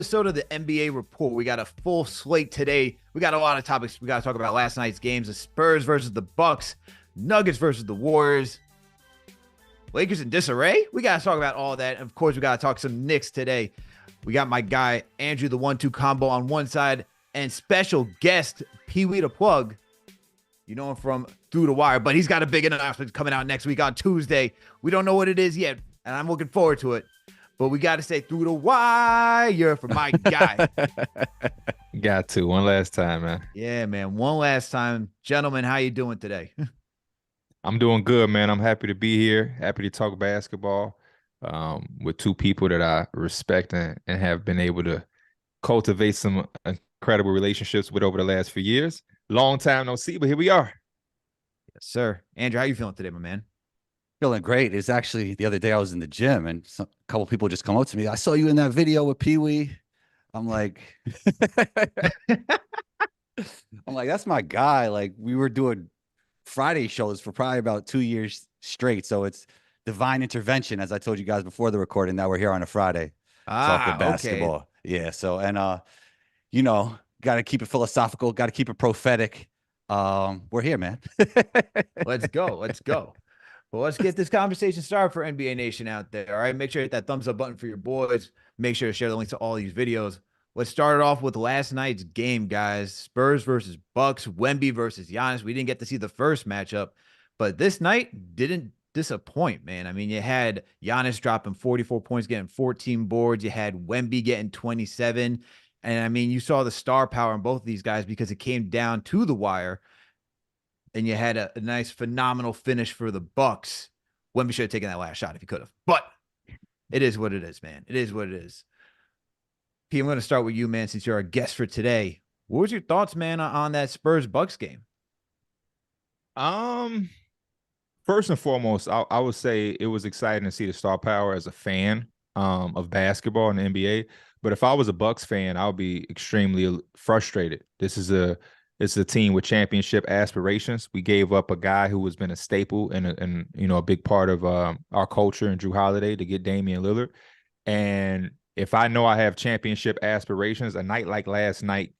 Episode of the NBA Report. We got a full slate today. We got a lot of topics. We got to talk about last night's games: the Spurs versus the Bucks, Nuggets versus the Warriors, Lakers in disarray. We got to talk about all that. And of course, we got to talk some Knicks today. We got my guy Andrew, the 1-2 combo on one side, and special guest PeeWeeDaPlug. You know him from Through the Wire, but he's got a big announcement coming out next week on Tuesday. We don't know what it is yet, and I'm looking forward to it. But we got to say Through the Wire for my guy. Got to one last time, man. Yeah, man. One last time. Gentlemen, how you doing today? I'm doing good, man. I'm happy to be here. Happy to talk basketball with two people that I respect and have been able to cultivate some incredible relationships with over the last few years. Long time no see, but here we are. Yes, sir. Andrew, how you feeling today, my man? Feeling great. It's actually the other day I was in the gym and a couple people just come up to me. I saw you in that video with Pee-wee. I'm like, that's my guy. Like, we were doing Friday shows for probably about 2 years straight. So it's divine intervention, as I told you guys before the recording, that we're here on a Friday talking basketball. Okay. Yeah. So, and got to keep it philosophical, got to keep it prophetic. We're here, man. Let's go. Let's go. Well, let's get this conversation started for NBA Nation out there. All right. Make sure to hit that thumbs up button for your boys. Make sure to share the links to all these videos. Let's start it off with last night's game, guys. Spurs versus Bucks, Wemby versus Giannis. We didn't get to see the first matchup, but this night didn't disappoint, man. I mean, you had Giannis dropping 44 points, getting 14 boards. You had Wemby getting 27. And I mean, you saw the star power in both of these guys because it came down to the wire. And you had a nice, phenomenal finish for the Bucks. Wemby should have taken that last shot if he could have. But it is what it is, man. It is what it is. P, I'm going to start with you, man, since you're our guest for today. What was your thoughts, man, on that Spurs-Bucks game? First and foremost, I would say it was exciting to see the star power as a fan of basketball in the NBA. But if I was a Bucks fan, I would be extremely frustrated. It's a team with championship aspirations. We gave up a guy who has been a staple and a big part of our culture and Drew Holiday to get Damian Lillard. And if I know I have championship aspirations, a night like last night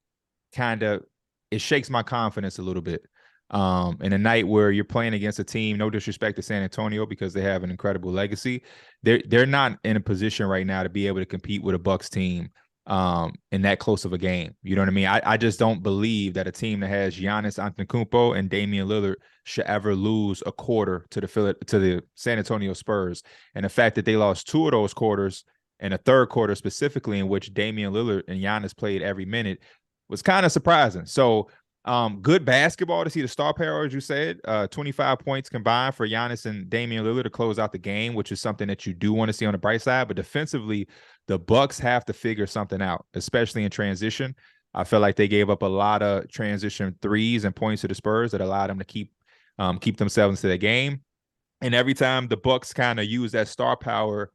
it shakes my confidence a little bit. In a night where you're playing against a team, no disrespect to San Antonio because they have an incredible legacy, they're not in a position right now to be able to compete with a Bucks team in that close of a game. You know what I mean? I just don't believe that a team that has Giannis Antetokounmpo and Damian Lillard should ever lose a quarter to the San Antonio Spurs. And the fact that they lost two of those quarters and a third quarter specifically in which Damian Lillard and Giannis played every minute was kind of surprising. So good basketball to see the star power, as you said, 25 points combined for Giannis and Damian Lillard to close out the game, which is something that you do want to see on the bright side. But defensively, the Bucks have to figure something out, especially in transition. I feel like they gave up a lot of transition threes and points to the Spurs that allowed them to keep themselves into the game. And every time the Bucks kind of use that star power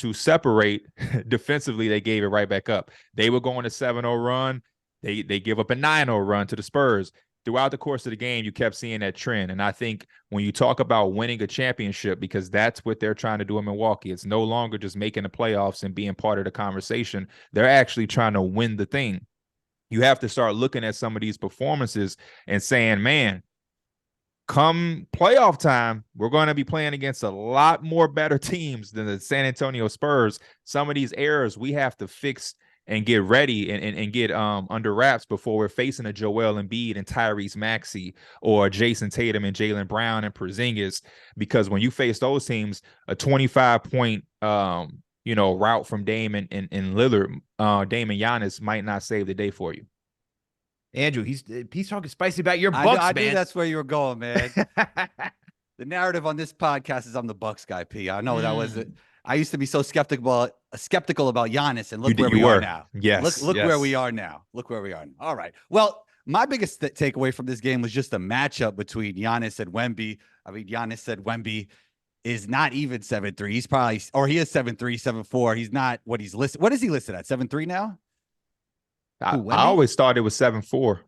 to separate defensively, they gave it right back up. They were going a 7-0 run. They give up a 9-0 run to the Spurs. Throughout the course of the game, you kept seeing that trend. And I think when you talk about winning a championship, because that's what they're trying to do in Milwaukee, it's no longer just making the playoffs and being part of the conversation. They're actually trying to win the thing. You have to start looking at some of these performances and saying, man, come playoff time, we're going to be playing against a lot more better teams than the San Antonio Spurs. Some of these errors we have to fix and get ready and get under wraps before we're facing a Joel Embiid and Tyrese Maxey or Jason Tatum and Jaylen Brown and Porzingis, because when you face those teams, a 25-point route from Dame and Lillard, Dame and Giannis might not save the day for you. Andrew, he's talking spicy about your Bucks, I man. knew that's where you were going, man. The narrative on this podcast is I'm the Bucks guy, P. I know that was it. I used to be so skeptical about Giannis, and look where we are now. Yes. Look where we are now. Look where we are. All right. Well, my biggest takeaway from this game was just the matchup between Giannis and Wemby. I mean, Giannis said Wemby is not even 7'3". He's probably, or he is 7'3", 7'4". He's not what he's listed. What is he listed at? 7'3" now? I always thought it was 7'4".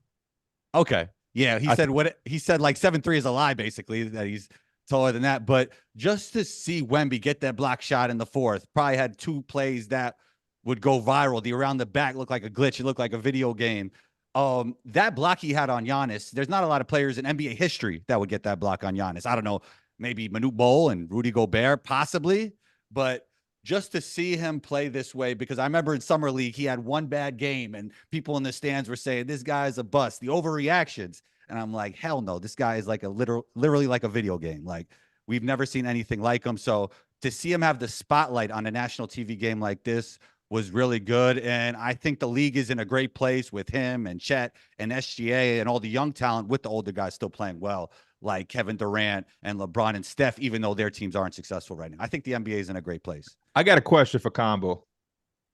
Okay. Yeah. He said like 7'3" is a lie, basically, that he's taller than that. But just to see Wemby get that block shot in the fourth, probably had two plays that would go viral. The around the back looked like a glitch. It looked like a video game. That block he had on Giannis, there's not a lot of players in NBA history that would get that block on Giannis. I don't know, maybe Manute Bol and Rudy Gobert, possibly, but just to see him play this way, because I remember in Summer League, he had one bad game and people in the stands were saying, this guy's a bust, the overreactions. And I'm like, hell no, this guy is like literally like a video game. Like, we've never seen anything like him. So to see him have the spotlight on a national TV game like this was really good. And I think the league is in a great place with him and Chet and SGA and all the young talent, with the older guys still playing well, like Kevin Durant and LeBron and Steph, even though their teams aren't successful right now. I think the NBA is in a great place. I got a question for Combo.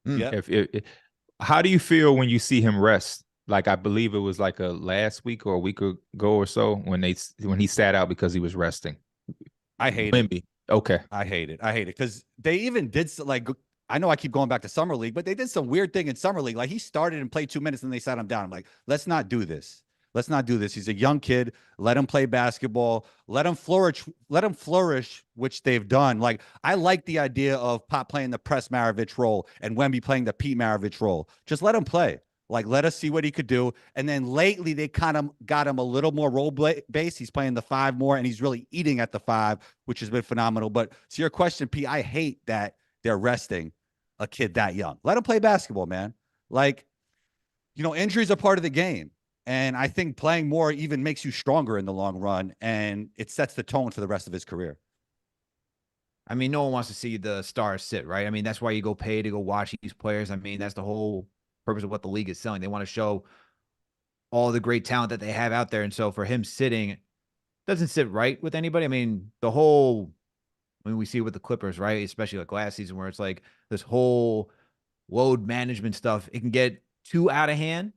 Yeah. If how do you feel when you see him rest? Like, I believe it was like a last week or a week ago or so when he sat out because he was resting. I hate Wemby. it. Okay. I hate it. Because they even did like, I know I keep going back to Summer League, but they did some weird thing in Summer League. Like, he started and played 2 minutes and they sat him down. I'm like, let's not do this. Let's not do this. He's a young kid. Let him play basketball. Let him flourish. Let him flourish, which they've done. Like, I like the idea of Pop playing the Press Maravich role and Wemby playing the Pete Maravich role. Just let him play. Like, let us see what he could do. And then lately, they kind of got him a little more role-based. He's playing the 5 more, and he's really eating at the 5, which has been phenomenal. But to your question, P, I hate that they're resting a kid that young. Let him play basketball, man. Like, injuries are part of the game. And I think playing more even makes you stronger in the long run, and it sets the tone for the rest of his career. I mean, no one wants to see the stars sit, right? I mean, that's why you go pay to go watch these players. I mean, that's the whole purpose of what the league is selling. They want to show all the great talent that they have out there. And so for him sitting, doesn't sit right with anybody. I mean, we see it with the Clippers, right? Especially like last season, where it's like this whole load management stuff, it can get too out of hand.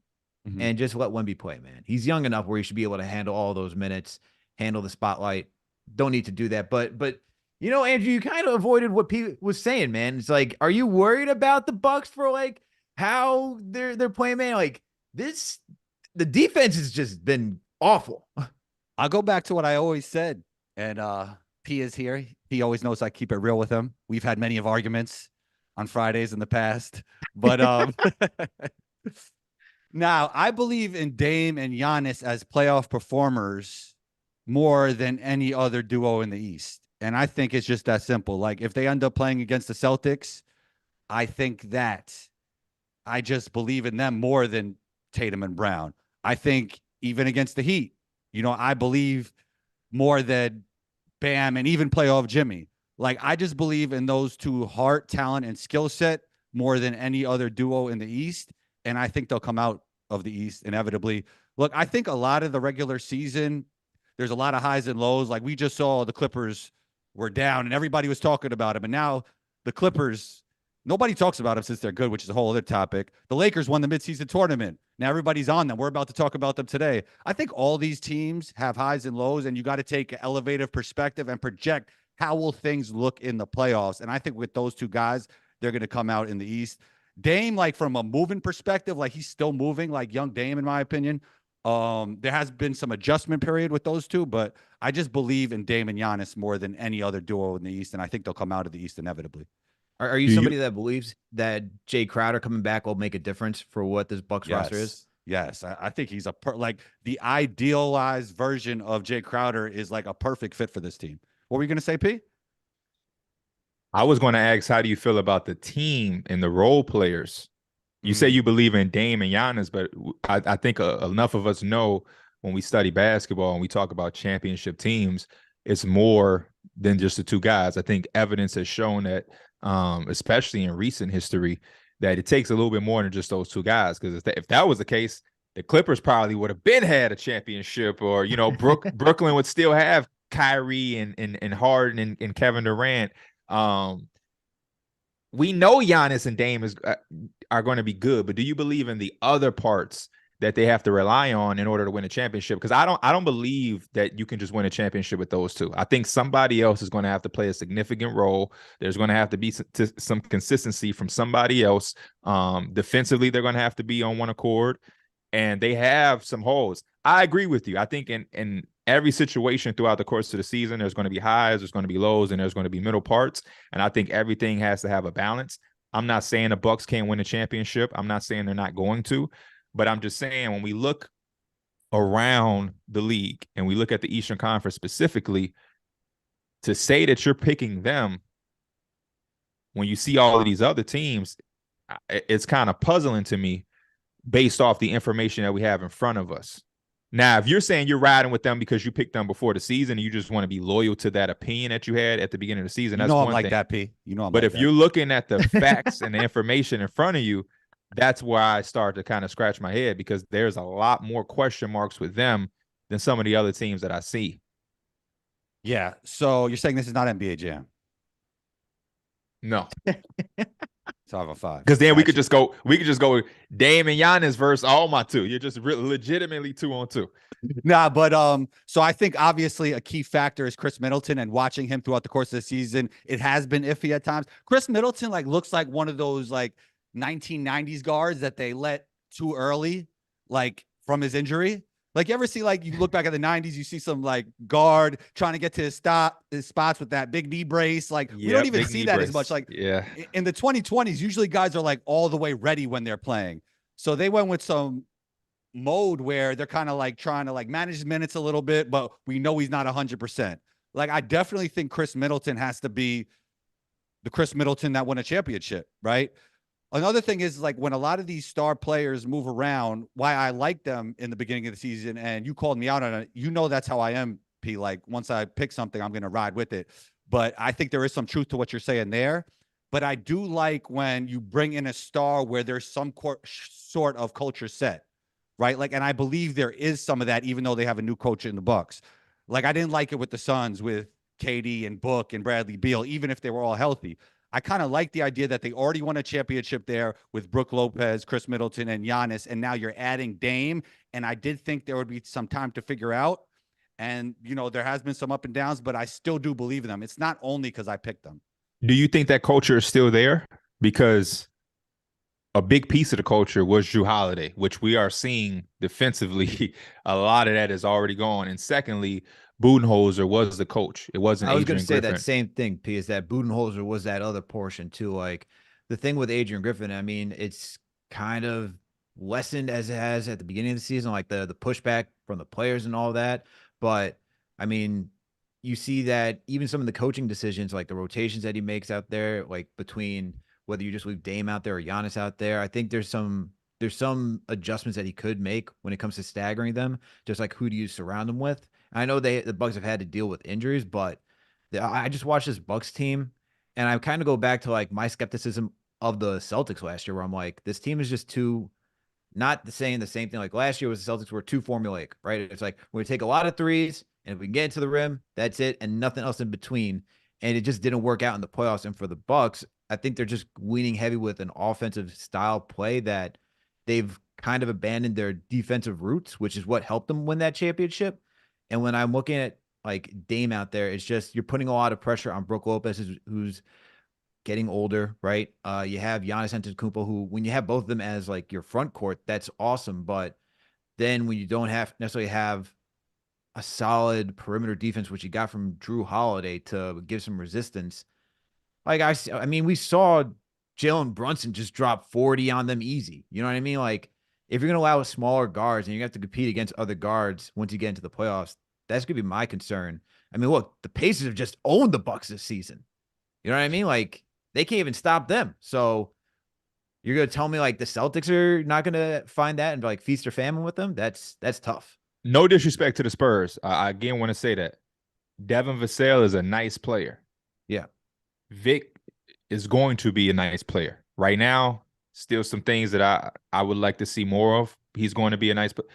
And just let Wemby play, man. He's young enough where he should be able to handle all those minutes, handle the spotlight. Don't need to do that. But Andrew, you kind of avoided what Pete was saying, man. It's like, are you worried about the Bucks for like how they're playing, man? Like, the defense has just been awful. I'll go back to what I always said. And P is here. He always knows I keep it real with him. We've had many of arguments on Fridays in the past. But now, I believe in Dame and Giannis as playoff performers more than any other duo in the East. And I think it's just that simple. Like, if they end up playing against the Celtics, I think that I just believe in them more than Tatum and Brown. I think even against the Heat, I believe more than Bam and even playoff Jimmy. Like, I just believe in those two heart, talent, and skill set more than any other duo in the East. And I think they'll come out of the East inevitably. Look, I think a lot of the regular season, there's a lot of highs and lows. Like, we just saw the Clippers were down and everybody was talking about them. And now the Clippers, nobody talks about them since they're good, which is a whole other topic. The Lakers won the midseason tournament. Now everybody's on them. We're about to talk about them today. I think all these teams have highs and lows, and you got to take an elevative perspective and project how will things look in the playoffs. And I think with those two guys, they're going to come out in the East. Dame, like, from a moving perspective, like, he's still moving like young Dame, in my opinion. There has been some adjustment period with those two, but I just believe in Dame and Giannis more than any other duo in the East, and I think they'll come out of the East inevitably. Are you somebody that believes that Jay Crowder coming back will make a difference for what this Bucks roster is? Yes, I think he's like the idealized version of Jay Crowder is like a perfect fit for this team. What were you going to say, P? I was going to ask, how do you feel about the team and the role players? You say you believe in Dame and Giannis, but I think enough of us know when we study basketball and we talk about championship teams, it's more than just the two guys. I think evidence has shown that, especially in recent history, that it takes a little bit more than just those two guys. Because if that was the case, the Clippers probably would have had a championship, or Brooklyn would still have Kyrie and Harden and Kevin Durant. We know Giannis and Dame are going to be good, but do you believe in the other parts that they have to rely on in order to win a championship? Because I don't believe that you can just win a championship with those two. I think somebody else is going to have to play a significant role. There's going to have to be some consistency from somebody else. Defensively, they're going to have to be on one accord, and they have some holes. I agree with you. I think in every situation throughout the course of the season, there's going to be highs, there's going to be lows, and there's going to be middle parts. And I think everything has to have a balance. I'm not saying the Bucks can't win a championship. I'm not saying they're not going to, but I'm just saying when we look around the league and we look at the Eastern Conference specifically, to say that you're picking them when you see all of these other teams, it's kind of puzzling to me based off the information that we have in front of us. Now, if you're saying you're riding with them because you picked them before the season and you just want to be loyal to that opinion that you had at the beginning of the season, that's I'm one like thing. that, P. I'm But like if you're looking at the facts and the information in front of you, that's where I start to kind of scratch my head, because there's a lot more question marks with them than some of the other teams that I see. Yeah. So you're saying this is not NBA Jam? No. So I have a 5. Because then we could just go Dame and Giannis versus all my 2. You're just legitimately 2-on-2. Nah, but so I think obviously a key factor is Chris Middleton, and watching him throughout the course of the season, it has been iffy at times. Chris Middleton looks like one of those 1990s guards that they let too early, from his injury. You ever see you look back at the 90s, you see some guard trying to get to his spots with that big knee brace. We don't even see that as much. In the 2020s, usually guys are all the way ready when they're playing. So they went with some mode where they're kind of trying to manage his minutes a little bit, but we know he's not 100%. I definitely think Chris Middleton has to be the Chris Middleton that won a championship, right? Another thing is when a lot of these star players move around, why I like them in the beginning of the season, and you called me out on it. That's how I am, P. Once I pick something, I'm going to ride with it. But I think there is some truth to what you're saying there. But I do like when you bring in a star where there's some sort of culture set, right? And I believe there is some of that, even though they have a new coach in the Bucks. I didn't like it with the Suns with KD and Book and Bradley Beal, even if they were all healthy. I kind of like the idea that they already won a championship there with Brook Lopez, Chris Middleton, and Giannis, and now you're adding Dame. And I did think there would be some time to figure out. And, there has been some up and downs, but I still do believe in them. It's not only because I picked them. Do you think that culture is still there? Because a big piece of the culture was Jrue Holiday, which we are seeing defensively. A lot of that is already gone. And secondly, Budenholzer was the coach. It wasn't. I was going to say Griffin. that same thing, P, is that Budenholzer was that other portion too. The thing with Adrian Griffin, I mean, it's kind of lessened as it has at the beginning of the season, the pushback from the players and all that. But I mean, you see that even some of the coaching decisions, the rotations that he makes out there, between whether you just leave Dame out there or Giannis out there, I think there's some adjustments that he could make when it comes to staggering them, just who do you surround them with. I know the Bucks have had to deal with injuries, but I just watched this Bucks team, and I kind of go back to my skepticism of the Celtics last year, where I'm this team is just too, not saying the same thing. Last year was the Celtics were too formulaic, right? It's we take a lot of threes, and if we can get to the rim, that's it, and nothing else in between. And it just didn't work out in the playoffs. And for the Bucks, I think they're just leaning heavy with an offensive style play that they've kind of abandoned their defensive roots, which is what helped them win that championship. And when I'm looking at Dame out there, it's just you're putting a lot of pressure on Brook Lopez, who's getting older, right? You have Giannis Antetokounmpo, who when you have both of them as your front court, that's awesome. But then when you don't necessarily have a solid perimeter defense, which you got from Jrue Holiday to give some resistance, I mean, we saw Jalen Brunson just drop 40 on them easy. You know what I mean? If you're going to allow smaller guards and you have to compete against other guards once you get into the playoffs, that's going to be my concern. I mean, look, the Pacers have just owned the Bucks this season. You know what I mean? They can't even stop them. So you're going to tell me the Celtics are not going to find that and feast or famine with them? That's tough. No disrespect to the Spurs. I again want to say that Devin Vassell is a nice player. Yeah. Vic is going to be a nice player. Right now, still some things that I would like to see more of. He's going to be a nice player.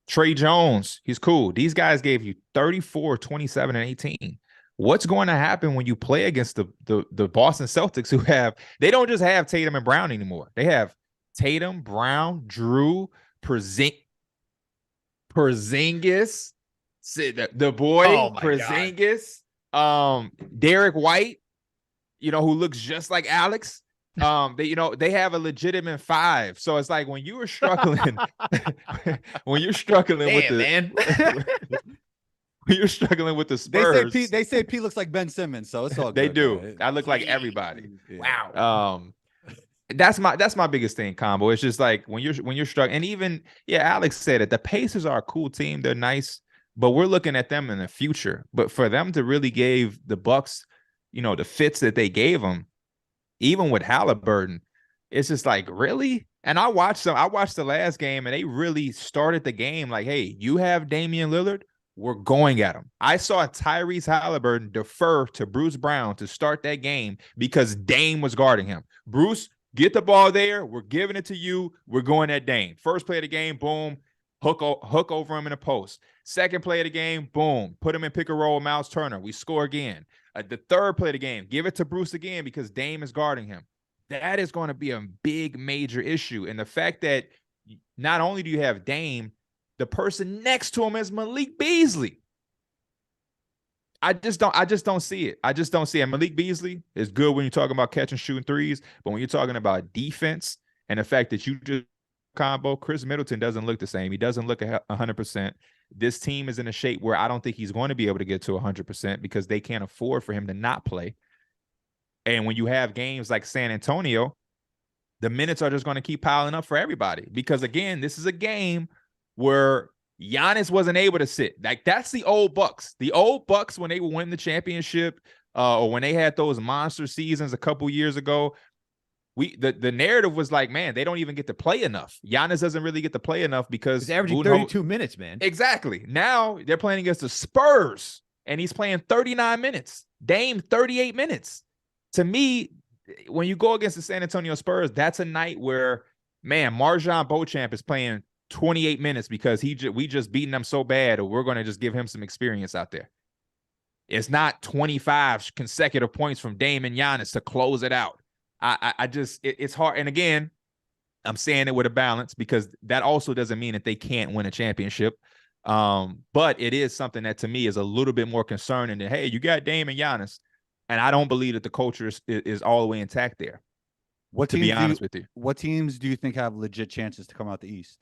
Trey Jones, he's cool. These guys gave you 34, 27, and 18. What's going to happen when you play against the Boston Celtics, who they don't just have Tatum and Brown anymore. They have Tatum, Brown, Jrue, Porzingis, the boy, Porzingis, Derek White, who looks just like Alex. They have a legitimate 5. So it's when you were struggling, when you're struggling with when you're struggling with the Spurs. They say P looks like Ben Simmons, so it's all good. They do. I look like everybody. Wow. That's my biggest thing, Combo. It's just like when you're struggling, and even Alex said it. The Pacers are a cool team. They're nice, but we're looking at them in the future. But for them to really give the Bucks, the fits that they gave them, even with Halliburton, it's just like, really? And I watched the last game, and they really started the game like, hey, you have Damian Lillard, we're going at him. I saw Tyrese Halliburton defer to Bruce Brown to start that game because Dame was guarding him. Bruce, get the ball there. We're giving it to you. We're going at Dame. First play of the game, boom, hook over him in the post. Second play of the game, boom, put him in pick and roll, Miles Turner. We score again. The third play of the game, give it to Bruce again because Dame is guarding him. That is going to be a big, major issue. And the fact that not only do you have Dame, the person next to him is Malik Beasley. I just don't see it. I just don't see it. Malik Beasley is good when you're talking about catching, shooting threes, but when you're talking about defense and the fact that you just combo, Chris Middleton doesn't look the same. He doesn't look 100%. This team is in a shape where I don't think he's going to be able to get to 100% because they can't afford for him to not play. And when you have games like San Antonio, the minutes are just going to keep piling up for everybody because, again, this is a game where Giannis wasn't able to sit. Like, that's the old Bucks. The old Bucks, when they would win the championship or when they had those monster seasons a couple years ago, the narrative was like, man, they don't even get to play enough. Giannis doesn't really get to play enough because he's averaging 32 minutes, man. Exactly. Now they're playing against the Spurs, and he's playing 39 minutes. Dame, 38 minutes. To me, when you go against the San Antonio Spurs, that's a night where, man, Marjon Beauchamp is playing 28 minutes because we just beating them so bad, or we're going to just give him some experience out there. It's not 25 consecutive points from Dame and Giannis to close it out. It's hard. And again, I'm saying it with a balance because that also doesn't mean that they can't win a championship. But it is something that to me is a little bit more concerning that, hey, you got Dame and Giannis, and I don't believe that the culture is all the way intact there. What to be honest with you, what teams do you think have legit chances to come out the East?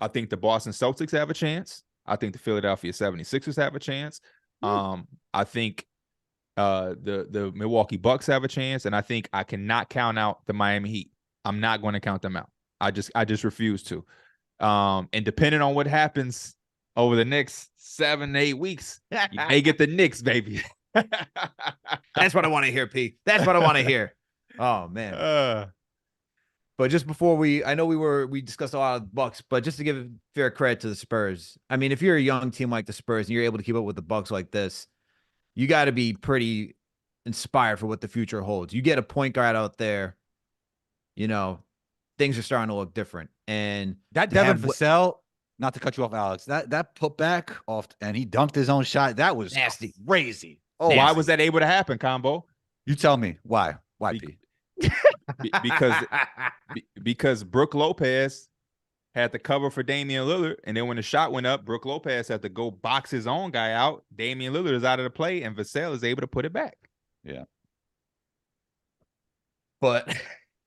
I think the Boston Celtics have a chance. I think the Philadelphia 76ers have a chance. I think the Milwaukee Bucks have a chance, and I think I cannot count out the Miami Heat. I'm not going to count them out. I just refuse to. And depending on what happens over the next 7 to 8 weeks, you may get the Knicks, baby. That's what I want to hear, P. That's what I want to hear. Oh man. But just before I know we discussed a lot of Bucks, but just to give fair credit to the Spurs. I mean, if you're a young team like the Spurs and you're able to keep up with the Bucks like this, you got to be pretty inspired for what the future holds. You get a point guard out there, things are starting to look different. And that Devin Vassell, not to cut you off, Alex, that put back off and he dunked his own shot. That was nasty, crazy. Oh, why was that able to happen, Combo? You tell me why. Why, P? Because Brook Lopez had to cover for Damian Lillard, and then when the shot went up, Brook Lopez had to go box his own guy out. Damian Lillard is out of the play, and Vassell is able to put it back. Yeah. But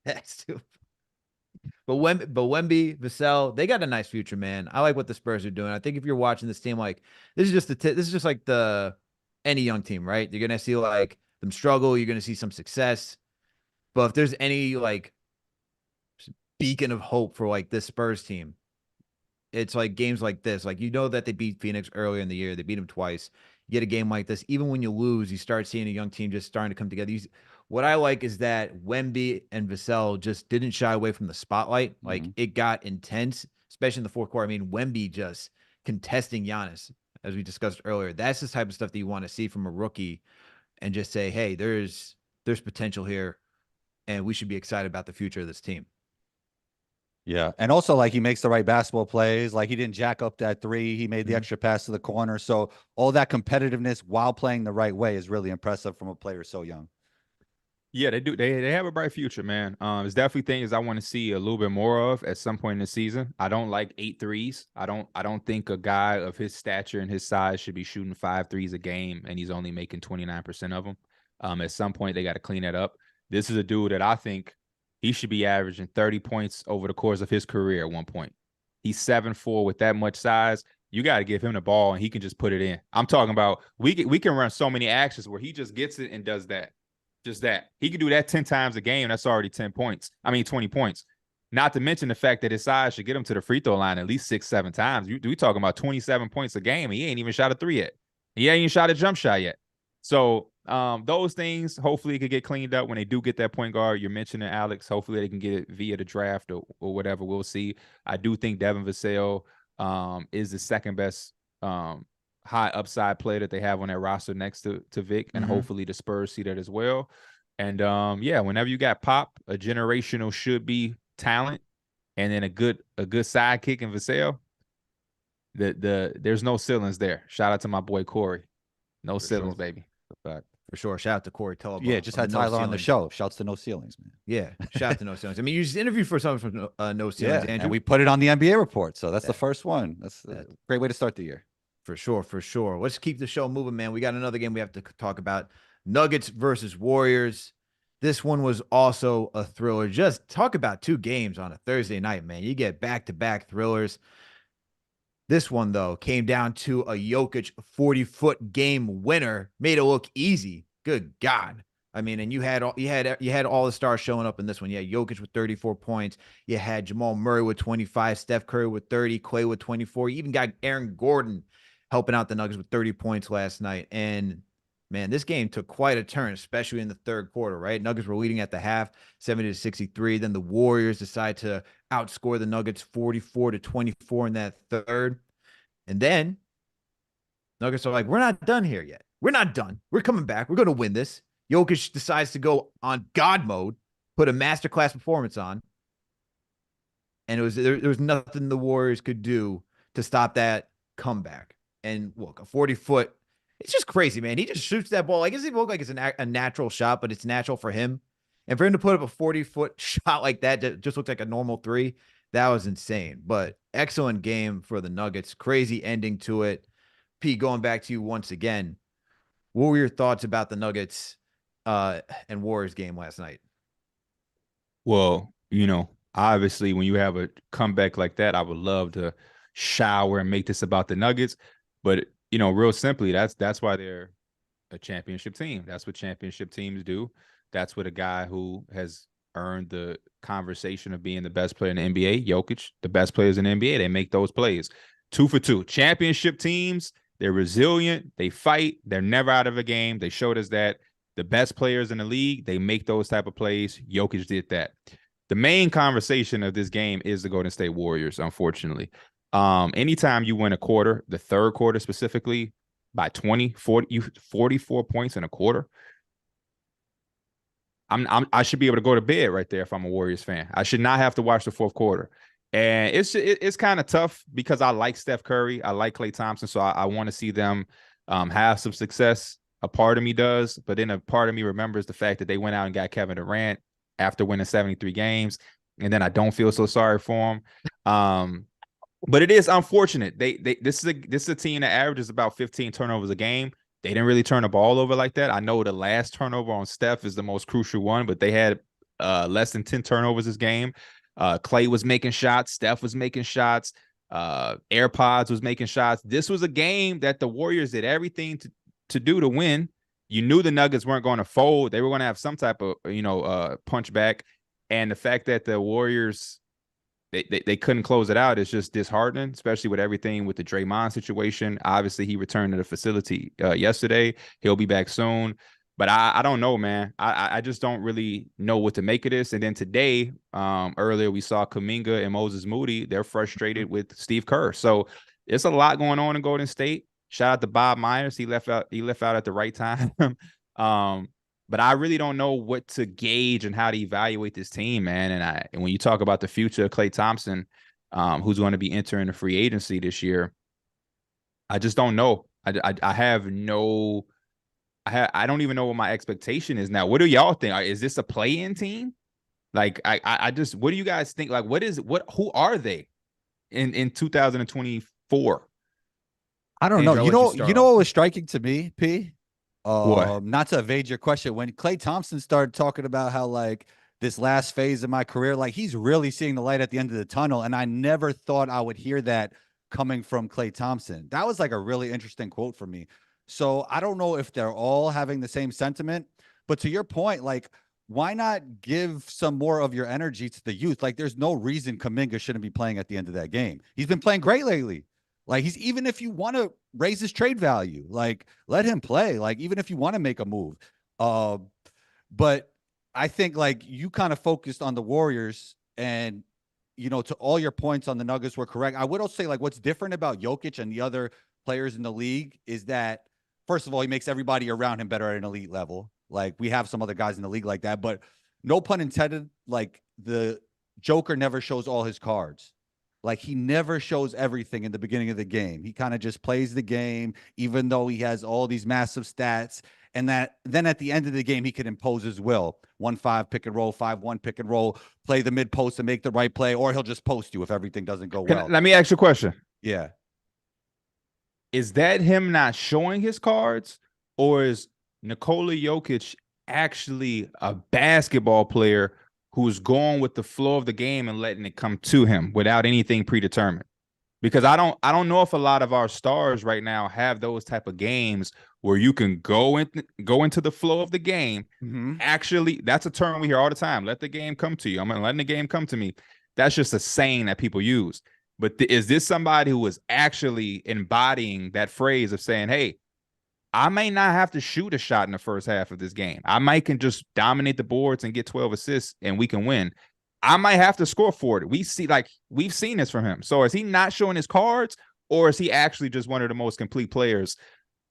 that's stupid. But Wemby, Vassell, they got a nice future, man. I like what the Spurs are doing. I think if you're watching this team, like this is just like any young team, right? You're gonna see like them struggle. You're gonna see some success. But if there's any like beacon of hope for like this Spurs team, it's like games like this. Like, that they beat Phoenix earlier in the year. They beat them twice. You get a game like this. Even when you lose, you start seeing a young team just starting to come together. What I like is that Wemby and Vassell just didn't shy away from the spotlight. Like, it got intense, especially in the fourth quarter. I mean, Wemby just contesting Giannis, as we discussed earlier. That's the type of stuff that you want to see from a rookie and just say, hey, there's potential here, and we should be excited about the future of this team. Yeah. And also, like, he makes the right basketball plays. Like, he didn't jack up that three. He made the extra pass to the corner. So all that competitiveness while playing the right way is really impressive from a player so young. Yeah, they do. They have a bright future, man. It's definitely things I want to see a little bit more of at some point in the season. I don't like 8 threes. I don't think a guy of his stature and his size should be shooting 5 threes a game, and he's only making 29% of them. At some point, they got to clean that up. This is a dude that I think he should be averaging 30 points over the course of his career at one point. He's 7'4" with that much size. You got to give him the ball, and he can just put it in. I'm talking about we can run so many actions where he just gets it and does that. Just that. He could do that 10 times a game. That's already 10 points. I mean, 20 points. Not to mention the fact that his size should get him to the free throw line at least 6, 7 times. We talking about 27 points a game. He ain't even shot a 3 yet. He ain't even shot a jump shot yet. So those things, hopefully, could get cleaned up when they do get that point guard. You're mentioning Alex. Hopefully, they can get it via the draft or whatever. We'll see. I do think Devin Vassell is the second best high upside player that they have on their roster next to Vic, and hopefully the Spurs see that as well. And yeah, whenever you got Pop, a generational should be talent, and then a good sidekick in Vassell, there's no ceilings there. Shout out to my boy Corey. No ceilings, baby. For sure. Shout out to Corey Tulaba. Yeah, just had Tyler on the show. Shouts to No Ceilings, man. Yeah, shout out to No Ceilings. I mean, you just interviewed for someone from No Ceilings, Yeah, Andrew. and we put it on the NBA report, so that's the first one. That's a great way to start the year. For sure, for sure. Let's keep the show moving, man. We got another game we have to talk about. Nuggets versus Warriors. This one was also a thriller. Just talk about 2 games on a Thursday night, man. You get back-to-back thrillers. This one, though, came down to a Jokic 40-foot game winner. Made it look easy. Good God. I mean, and you had all the stars showing up in this one. You had Jokic with 34 points. You had Jamal Murray with 25, Steph Curry with 30, Klay with 24. You even got Aaron Gordon helping out the Nuggets with 30 points last night. And man, this game took quite a turn, especially in the third quarter, right? Nuggets were leading at the half, 70-63. Then the Warriors decide to outscore the Nuggets 44-24 in that third. And then Nuggets are like, we're not done here yet. We're not done. We're coming back. We're going to win this. Jokic decides to go on God mode, put a masterclass performance on. And there was nothing the Warriors could do to stop that comeback. And look, a 40-foot, it's just crazy, man. He just shoots that ball. Like, it doesn't look like it's a natural shot, but it's natural for him. And for him to put up a 40-foot shot like that just looked like a normal 3. That was insane. But excellent game for the Nuggets. Crazy ending to it. Pete, going back to you once again, what were your thoughts about the Nuggets and Warriors game last night? Well, obviously when you have a comeback like that, I would love to shower and make this about the Nuggets. But, real simply, that's why they're a championship team. That's what championship teams do. That's what a guy who has earned the conversation of being the best player in the NBA, Jokic, the best players in the NBA, they make those plays. 2 for 2. Championship teams, they're resilient. They fight. They're never out of a game. They showed us that. The best players in the league, they make those type of plays. Jokic did that. The main conversation of this game is the Golden State Warriors, unfortunately. Anytime you win a quarter, the third quarter specifically, by 44 points in a quarter, I should be able to go to bed right there if I'm a Warriors fan. I should not have to watch the fourth quarter. And it's kind of tough because I like Steph Curry. I like Klay Thompson. So I want to see them have some success. A part of me does, but then a part of me remembers the fact that they went out and got Kevin Durant after winning 73 games. And then I don't feel so sorry for him. But it is unfortunate. This is a team that averages about 15 turnovers a game. They didn't really turn the ball over like that. I know the last turnover on Steph is the most crucial one, but they had less than 10 turnovers this game. Klay was making shots. Steph was making shots. AirPods was making shots. This was a game that the Warriors did everything to do to win. You knew the Nuggets weren't going to fold. They were going to have some type of, punch back. And the fact that the Warriors, they couldn't close it out is just disheartening, especially with everything with the Draymond situation. Obviously, he returned to the facility yesterday. He'll be back soon. But I don't know, man. I just don't really know what to make of this. And then today, earlier, we saw Kuminga and Moses Moody. They're frustrated with Steve Kerr. So it's a lot going on in Golden State. Shout out to Bob Myers. He left out at the right time. But I really don't know what to gauge and how to evaluate this team, man. And when you talk about the future of Klay Thompson, who's going to be entering the free agency this year, I just don't know. I don't even know what my expectation is now. What do y'all think? Is this a play-in team? Like, what do you guys think? Like, who are they in 2024? I don't know. You know what was striking to me, P? What? Not to evade your question, when Klay Thompson started talking about how, like, this last phase of my career, like, he's really seeing the light at the end of the tunnel, and I never thought I would hear that coming from Klay Thompson. That was like a really interesting quote for me. So I don't know if they're all having the same sentiment, But to your point, like, why not give some more of your energy to the youth? Like, there's no reason Kuminga shouldn't be playing at the end of that game. He's been playing great lately. Like, he's, even if you want to raise his trade value, like, let him play. Like, even if you want to make a move. But I think, like, you kind of focused on the Warriors, and, you know, to all your points on the Nuggets were correct. I would also say, like, what's different about Jokic and the other players in the league is that, first of all, he makes everybody around him better at an elite level. Like, we have some other guys in the league like that, but no pun intended, like, the Joker never shows all his cards. Like, he never shows everything in the beginning of the game. He kind of just plays the game, even though he has all these massive stats. And that then at the end of the game, he can impose his will. 1-5 pick and roll, 5-1 pick and roll, play the mid post and make the right play, or he'll just post you if everything doesn't go well. Let me ask you a question. Yeah. Is that him not showing his cards, or is Nikola Jokic actually a basketball player who's going with the flow of the game and letting it come to him without anything predetermined? Because I don't know if a lot of our stars right now have those type of games where you can go into the flow of the game. Mm-hmm. Actually, that's a term we hear all the time. Let the game come to you. I'm letting the game come to me. That's just a saying that people use. But is this somebody who is actually embodying that phrase of saying, hey, I may not have to shoot a shot in the first half of this game. I might can just dominate the boards and get 12 assists and we can win. I might have to score 40. We've seen this from him. So is he not showing his cards, or is he actually just one of the most complete players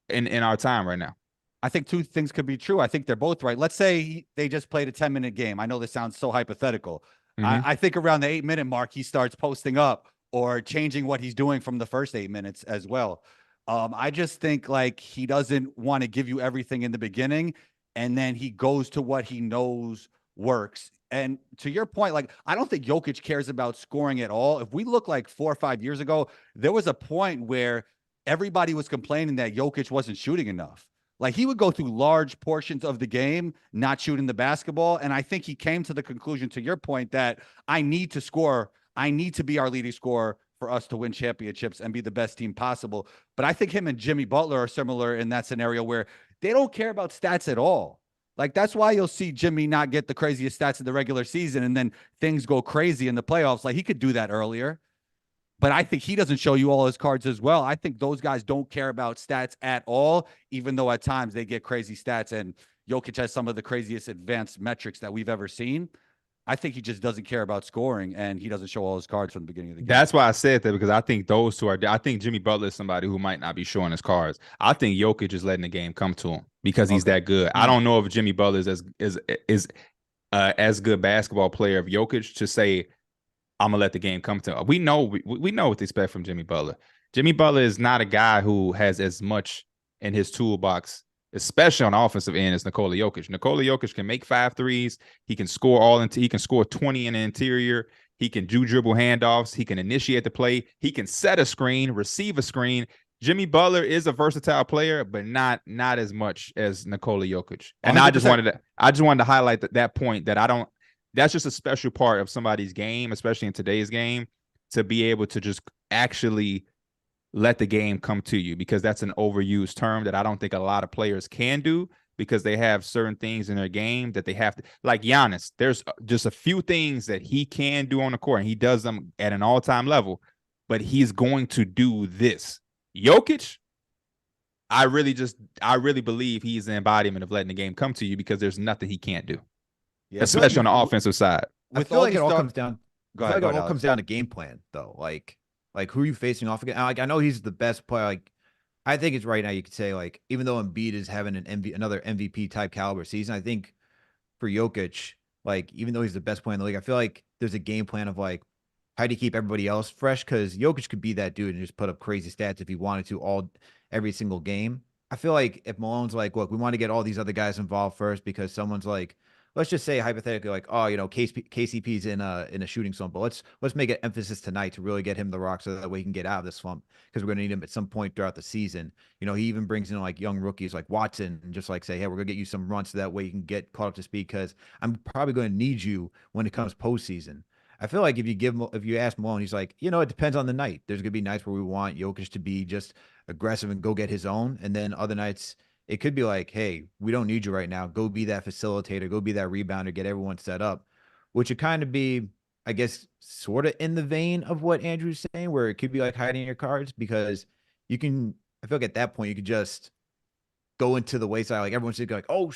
in our time right now? I think two things could be true. I think they're both right. Let's say they just played a 10-minute game. I know this sounds so hypothetical. Mm-hmm. I think around the 8-minute mark, he starts posting up or changing what he's doing from the first 8 minutes as well. I just think, like, he doesn't want to give you everything in the beginning, and then he goes to what he knows works. And to your point, like, I don't think Jokic cares about scoring at all. If we look like 4 or 5 years ago, there was a point where everybody was complaining that Jokic wasn't shooting enough. Like, he would go through large portions of the game not shooting the basketball. And I think he came to the conclusion, to your point, that I need to score. I need to be our leading scorer for us to win championships and be the best team possible. But I think him and Jimmy Butler are similar in that scenario where they don't care about stats at all. Like, that's why you'll see Jimmy not get the craziest stats in the regular season, and then things go crazy in the playoffs. Like, he could do that earlier, but I think he doesn't show you all his cards as well. I think those guys don't care about stats at all, even though at times they get crazy stats, and Jokic has some of the craziest advanced metrics that we've ever seen. I think he just doesn't care about scoring, and he doesn't show all his cards from the beginning of the game. That's why I said that, because I think those two are. I think Jimmy Butler is somebody who might not be showing his cards. I think Jokic is letting the game come to him because he's that good. I don't know if Jimmy Butler is as good basketball player of Jokic to say, I'm gonna let the game come to him. We know what to expect from Jimmy Butler. Jimmy Butler is not a guy who has as much in his toolbox, especially on the offensive end, as Nikola Jokic. Nikola Jokic can make 5 threes. He can score he can score 20 in the interior. He can do dribble handoffs. He can initiate the play. He can set a screen, receive a screen. Jimmy Butler is a versatile player, but not as much as Nikola Jokic. And 100%. I just wanted to highlight that point, that that's just a special part of somebody's game, especially in today's game, to be able to just actually let the game come to you, because that's an overused term that I don't think a lot of players can do, because they have certain things in their game that they have to, like Giannis. There's just a few things that he can do on the court, and he does them at an all-time level, but he's going to do this. Jokic, I really believe he's the embodiment of letting the game come to you, because there's nothing he can't do, especially on the offensive side. I feel like it all comes down. I feel like it all comes down to game plan, though. Like who are you facing off against? Like, I know he's the best player. Like, I think it's right now you could say, like, even though Embiid is having another MVP type caliber season, I think for Jokic, like, even though he's the best player in the league, I feel like there's a game plan of, like, how do you keep everybody else fresh? Because Jokic could be that dude and just put up crazy stats if he wanted to every single game. I feel like if Malone's like, look, we want to get all these other guys involved first, because someone's like, let's just say hypothetically, like, oh, you know, KCP's in a shooting slump, but let's make an emphasis tonight to really get him the rock so that way he can get out of this slump, because we're gonna need him at some point throughout the season. You know, he even brings in like young rookies like Watson and just like say, hey, we're gonna get you some runs so that way you can get caught up to speed, because I'm probably going to need you when it comes postseason. I feel like if you ask Malone, he's like, you know, it depends on the night. There's gonna be nights where we want Jokic to be just aggressive and go get his own, and then other nights it could be like, hey, we don't need you right now. Go be that facilitator, go be that rebounder, get everyone set up, which would kind of be, I guess, sort of in the vein of what Andrew's saying, where it could be like hiding your cards, because you can, I feel like at that point you could just go into the wayside. Like everyone's just like, oh,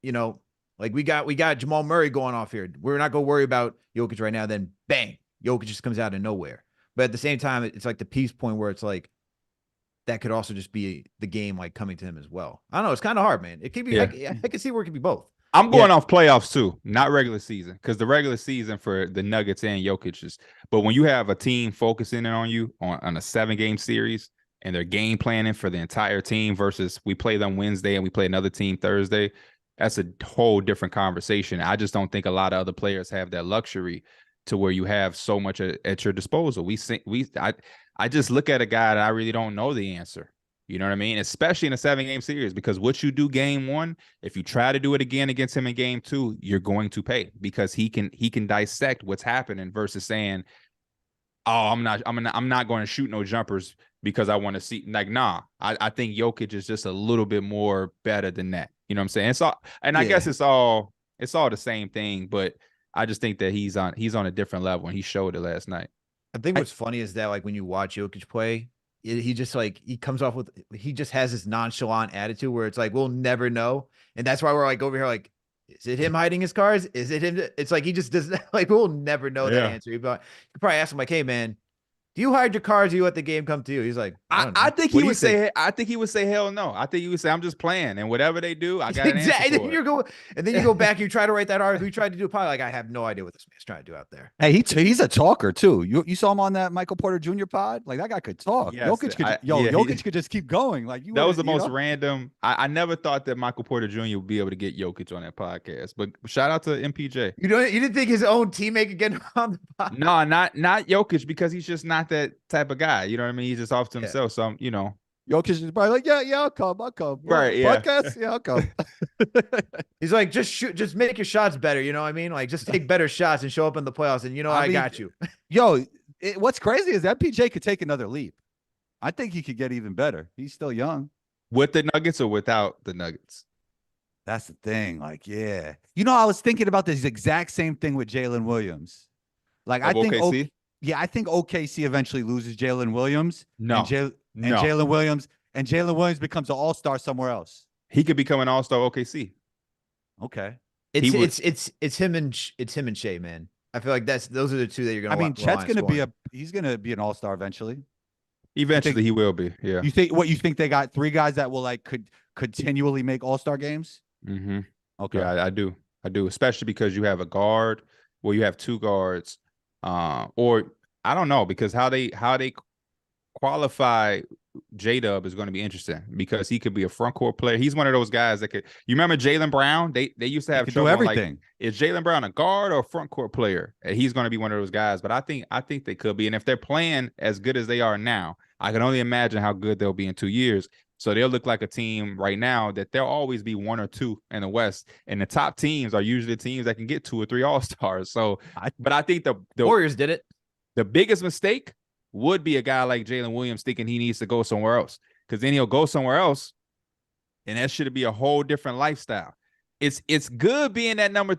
you know, like we got Jamal Murray going off here. We're not going to worry about Jokic right now. Then bang, Jokic just comes out of nowhere. But at the same time, it's like the peace point where it's like, that could also just be the game like coming to him as well. I don't know. It's kind of hard, man. It could be, I can see where it could be both. I'm going off playoffs too, not regular season, because the regular season for the Nuggets and Jokic is. But when you have a team focusing in on you on a 7-game series and they're game planning for the entire team versus we play them Wednesday and we play another team Thursday, that's a whole different conversation. I just don't think a lot of other players have that luxury to where you have so much at your disposal. I just look at a guy that I really don't know the answer. You know what I mean? Especially in a 7-game series, because what you do game 1, if you try to do it again against him in game 2, you're going to pay, because he can dissect what's happening versus saying, oh, I'm not going to shoot no jumpers because I want to see. Like, nah, I think Jokic is just a little bit more better than that. You know what I'm saying? It's all, and I guess it's all the same thing, but I just think that he's on a different level, and he showed it last night. I think what's funny is that, like, when you watch Jokic play, he just like, he comes off with, he just has this nonchalant attitude where it's like, we'll never know. And that's why we're like over here, like, is it him hiding his cards? Is it him? It's like, he just doesn't, like, we'll never know that answer. You could probably ask him like, hey man, do you hide your cards or you let the game come to you? He's like, I think he would say, hell no. I think he would say, I'm just playing, and whatever they do, I got an answer for it. And then you go back, you try to write that article, you tried to do probably like, I have no idea what this man's trying to do out there. Hey, he's a talker too. You saw him on that Michael Porter Jr. pod? Like, that guy could talk. Yes, Jokic could just keep going. Like, that was the most random. I never thought that Michael Porter Jr. would be able to get Jokic on that podcast. But shout out to MPJ. You didn't think his own teammate could get him on the podcast? No, not Jokic, because he's just not that type of guy. You know what I mean? He's just off to himself. So, you know, Jokic is probably like, yeah, I'll come. Right, yeah. Podcast, yeah, I'll come. He's like, just make your shots better. You know what I mean? Like, just take better shots and show up in the playoffs, and I got you. Yo, what's crazy is that PJ could take another leap. I think he could get even better. He's still young. With the Nuggets or without the Nuggets? That's the thing. Like, yeah. I was thinking about this exact same thing with Jalen Williams. Like, I think OKC? I think OKC eventually loses Jalen Williams. No. Jalen Williams becomes an all-star somewhere else. He could become an all-star OKC. Okay. It's him and Shea, man. I feel like those are the two that you're gonna. Chet's he's gonna be an all-star eventually. Eventually, he will be. Yeah. You think they got 3 guys that will could continually make all-star games? Mm-hmm. Okay. Yeah, I do, especially because you have a guard. Well, you have 2 guards. Or I don't know, because how they qualify J-Dub is going to be interesting, because he could be a front court player. He's one of those guys that could. You remember Jaylen Brown? They used to have trouble. Do everything. Like, is Jaylen Brown a guard or a front court player? And he's going to be one of those guys. But I think they could be. And if they're playing as good as they are now, I can only imagine how good they'll be in 2 years. So they'll look like a team right now that there'll always be 1 or 2 in the West. And the top teams are usually teams that can get 2 or 3 All-Stars. So, but I think the Warriors did it. The biggest mistake would be a guy like Jalen Williams thinking he needs to go somewhere else, because then he'll go somewhere else, and that should be a whole different lifestyle. It's good being that number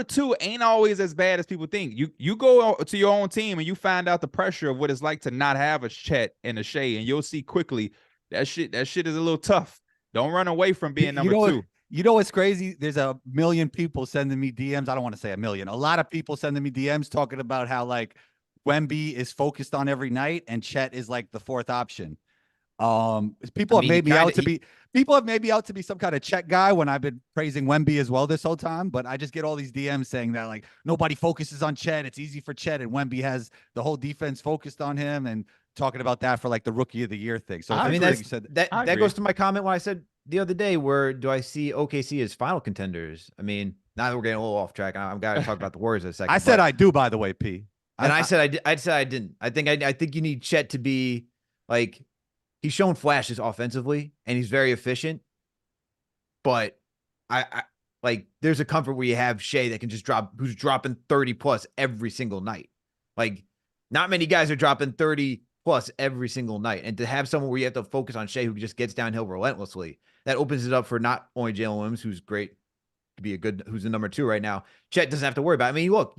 2 ain't always as bad as people think. You go to your own team and you find out the pressure of what it's like to not have a Chet and a Shea, and you'll see quickly that shit is a little tough. Don't run away from being number 2. You know what's crazy? There's a million people sending me DMs. I don't want to say a million. A lot of people sending me DMs talking about how, like, Wemby is focused on every night and Chet is like the 4th option. People have made me out to be some kind of Chet guy when I've been praising Wemby as well this whole time. But I just get all these DMs saying that, like, nobody focuses on Chet. It's easy for Chet, and Wemby has the whole defense focused on him, and talking about that for like the Rookie of the Year thing. So I mean, that goes to my comment when I said the other day, where do I see OKC as final contenders? I mean, now that we're getting a little off track, I'm got to talk about the Warriors in a second. I said I do, by the way, P. And I said I didn't. I think you need Chet to be like, he's shown flashes offensively and he's very efficient, but I like, there's a comfort where you have Shea that can just who's dropping 30 plus every single night. Like, not many guys are dropping 30 plus every single night. And to have someone where you have to focus on Shea, who just gets downhill relentlessly, that opens it up for not only Jalen Williams, who's great to be who's the number 2 right now. Chet doesn't have to worry about it. I mean, look,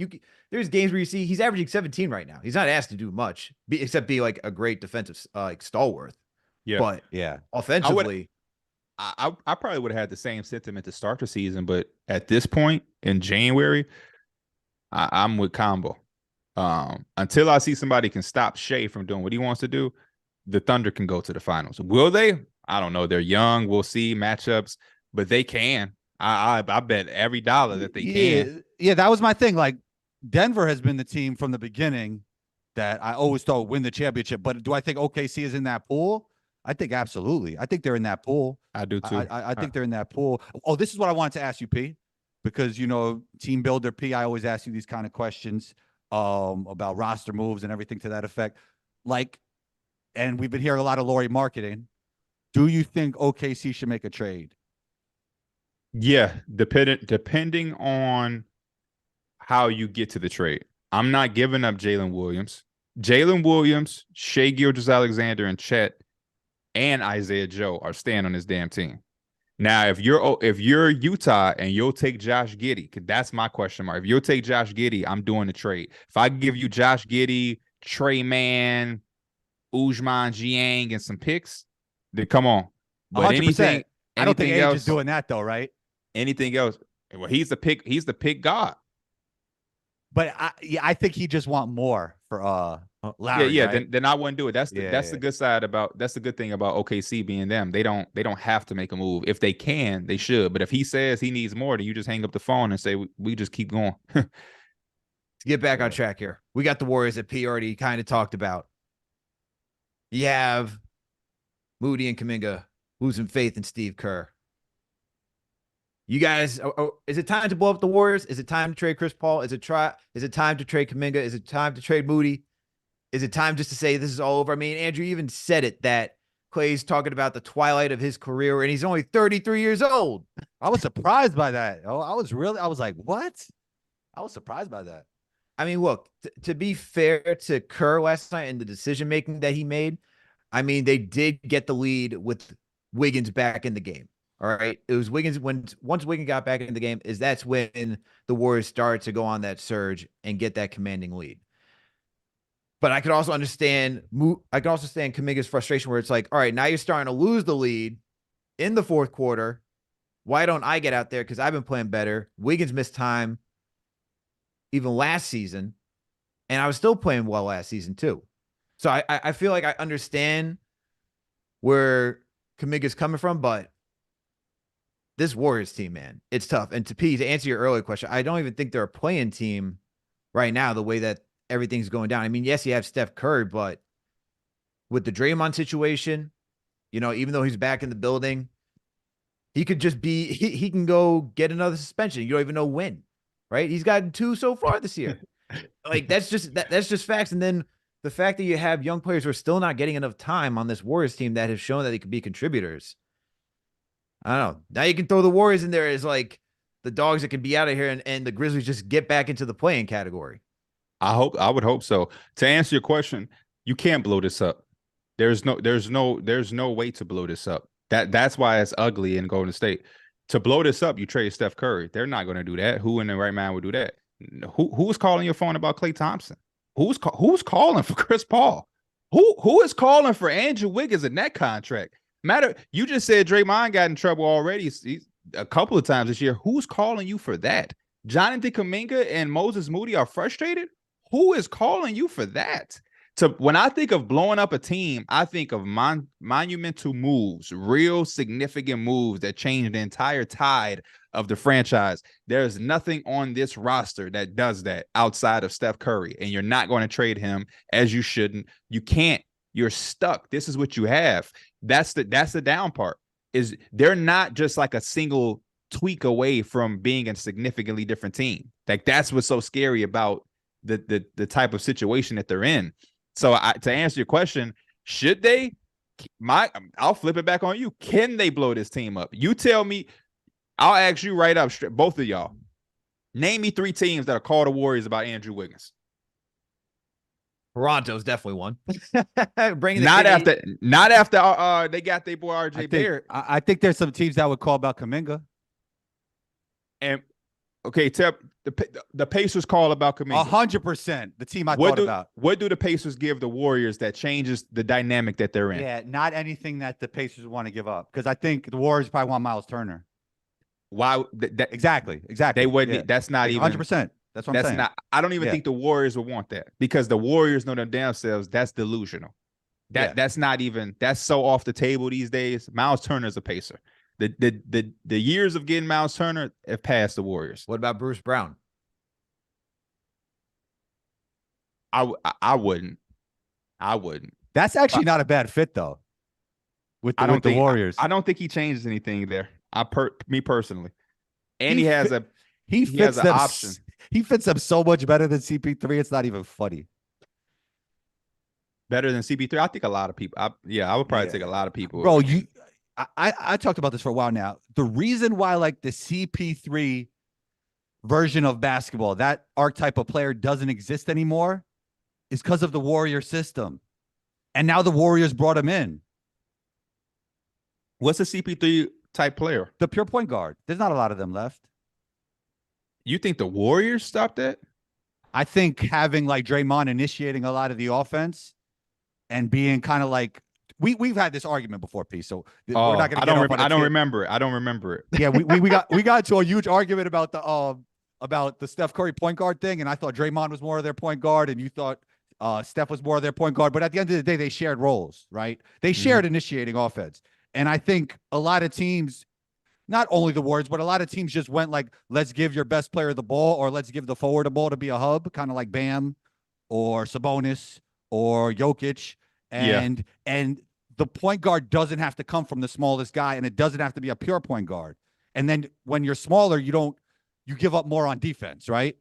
there's games where you see he's averaging 17 right now. He's not asked to do much except be like a great defensive like stalwart. Yeah. But offensively, I probably would have had the same sentiment to start the season, but at this point in January, I'm with Combo. Until I see somebody can stop Shea from doing what he wants to do, the Thunder can go to the finals. Will they? I don't know. They're young. We'll see matchups, but they can. I bet every dollar that they can. Yeah, that was my thing. Like, Denver has been the team from the beginning that I always thought would win the championship. But do I think OKC is in that pool? I think absolutely. I think they're in that pool. I do too. I think they're in that pool. Oh, this is what I wanted to ask you, P, because, you know, team builder P, I always ask you these kind of questions about roster moves and everything to that effect. Like, and we've been hearing a lot of Laurie marketing. Do you think OKC should make a trade? Yeah, depending on how you get to the trade. I'm not giving up Jalen Williams. Jalen Williams, Shea Gilgeous-Alexander, and Chet and Isaiah Joe are staying on this damn team. Now, if you're Utah and you'll take Josh Giddey, because that's my question mark. If you'll take Josh Giddey, I'm doing the trade. If I give you Josh Giddey, Trey Mann, Ousmane Dieng, and some picks, then come on. But 100%. I don't think Age else is doing that though, right? Anything else? Well, he's the pick god. But I think he just want more for Larry. Yeah. Right? Then I wouldn't do it. That's the good side that's the good thing about OKC being them. They don't have to make a move. If they can, they should. But if he says he needs more, then you just hang up the phone and say we just keep going. To get back on track here, we got the Warriors that P already kind of talked about. You have Moody and Kuminga losing faith in Steve Kerr. You guys, is it time to blow up the Warriors? Is it time to trade Chris Paul? Is it time to trade Kuminga? Is it time to trade Moody? Is it time just to say this is all over? I mean, Andrew even said it that Clay's talking about the twilight of his career, and he's only 33 years old. I was surprised by that. Oh, I was like, what? I was surprised by that. I mean, look, to be fair to Kerr last night and the decision-making that he made, I mean, they did get the lead with Wiggins back in the game. All right. It was Wiggins once Wiggins got back in the game, that's when the Warriors started to go on that surge and get that commanding lead. But I could also understand Kuminga's frustration where it's like, all right, now you're starting to lose the lead in the fourth quarter. Why don't I get out there? Because I've been playing better. Wiggins missed time even last season, and I was still playing well last season too. So I feel like I understand where Kuminga's coming from, but this Warriors team, man, it's tough. And to answer your earlier question, I don't even think they're a playing team right now, the way that everything's going down. I mean, yes, you have Steph Curry, but with the Draymond situation, you know, even though he's back in the building, he could just be, he can go get another suspension. You don't even know when, right? He's gotten 2 so far this year. Like, that's just facts. And then the fact that you have young players who are still not getting enough time on this Warriors team that have shown that they could be contributors. I don't know. Now you can throw the Warriors in there as like the dogs that can be out of here, and the Grizzlies just get back into the playing category. I would hope so. To answer your question, you can't blow this up. There's no way to blow this up. That's why it's ugly in Golden State. To blow this up, you trade Steph Curry. They're not going to do that. Who in their right mind would do that? Who's calling your phone about Klay Thompson? Who's calling for Chris Paul? Who is calling for Andrew Wiggins in that contract? You just said Draymond got in trouble already a couple of times this year. Who's calling you for that? Jonathan Kuminga and Moses Moody are frustrated? Who is calling you for that? When I think of blowing up a team, I think of monumental moves, real significant moves that change the entire tide of the franchise. There's nothing on this roster that does that outside of Steph Curry, and you're not going to trade him, as you shouldn't. You can't. You're stuck. This is what you have. That's the down part, is they're not just like a single tweak away from being a significantly different team. Like, that's what's so scary about the type of situation that they're in. So to answer your question, should they? I'll flip it back on you. Can they blow this team up? You tell me. I'll ask you right up, both of y'all. Name me 3 teams that are called the Warriors about Andrew Wiggins. Toronto's definitely one. Bringing Not the after they got their boy RJ Barrett. I think there's some teams that would call about Kuminga. And okay, tell the Pacers call about Kuminga. 100%. The team I thought about. What do the Pacers give the Warriors that changes the dynamic that they're in? Yeah, not anything that the Pacers want to give up, because I think the Warriors probably want Miles Turner. Why? Exactly. They wouldn't. Yeah. That's not even 100%. That's what I'm saying. I don't even think the Warriors would want that, because the Warriors know them damn selves. That's delusional. That's not even. That's so off the table these days. Miles Turner's a Pacer. The years of getting Miles Turner have passed the Warriors. What about Bruce Brown? I wouldn't. That's actually not a bad fit though. With the Warriors, I don't think he changes anything there. Me personally, and he has an option. He fits them so much better than CP3. It's not even funny. Better than CP3. I think a lot of people. I would probably take a lot of people. Bro, I talked about this for a while now. The reason why like the CP3 version of basketball, that archetype of player doesn't exist anymore, is because of the Warrior system. And now the Warriors brought him in. What's a CP3 type player? The pure point guard. There's not a lot of them left. You think the Warriors stopped that? I think having like Draymond initiating a lot of the offense and being kind of like, we've had this argument before, P. So we're not going to. I don't remember it. I don't remember it. Yeah, we got to a huge argument about the Steph Curry point guard thing, and I thought Draymond was more of their point guard, and you thought Steph was more of their point guard. But at the end of the day, they shared roles, right? They shared initiating offense, and I think a lot of teams, not only the Warriors, but a lot of teams just went like, let's give your best player the ball, or let's give the forward the ball to be a hub, kind of like Bam or Sabonis or Jokic, and the point guard doesn't have to come from the smallest guy, and it doesn't have to be a pure point guard. And then when you're smaller, you give up more on defense, right?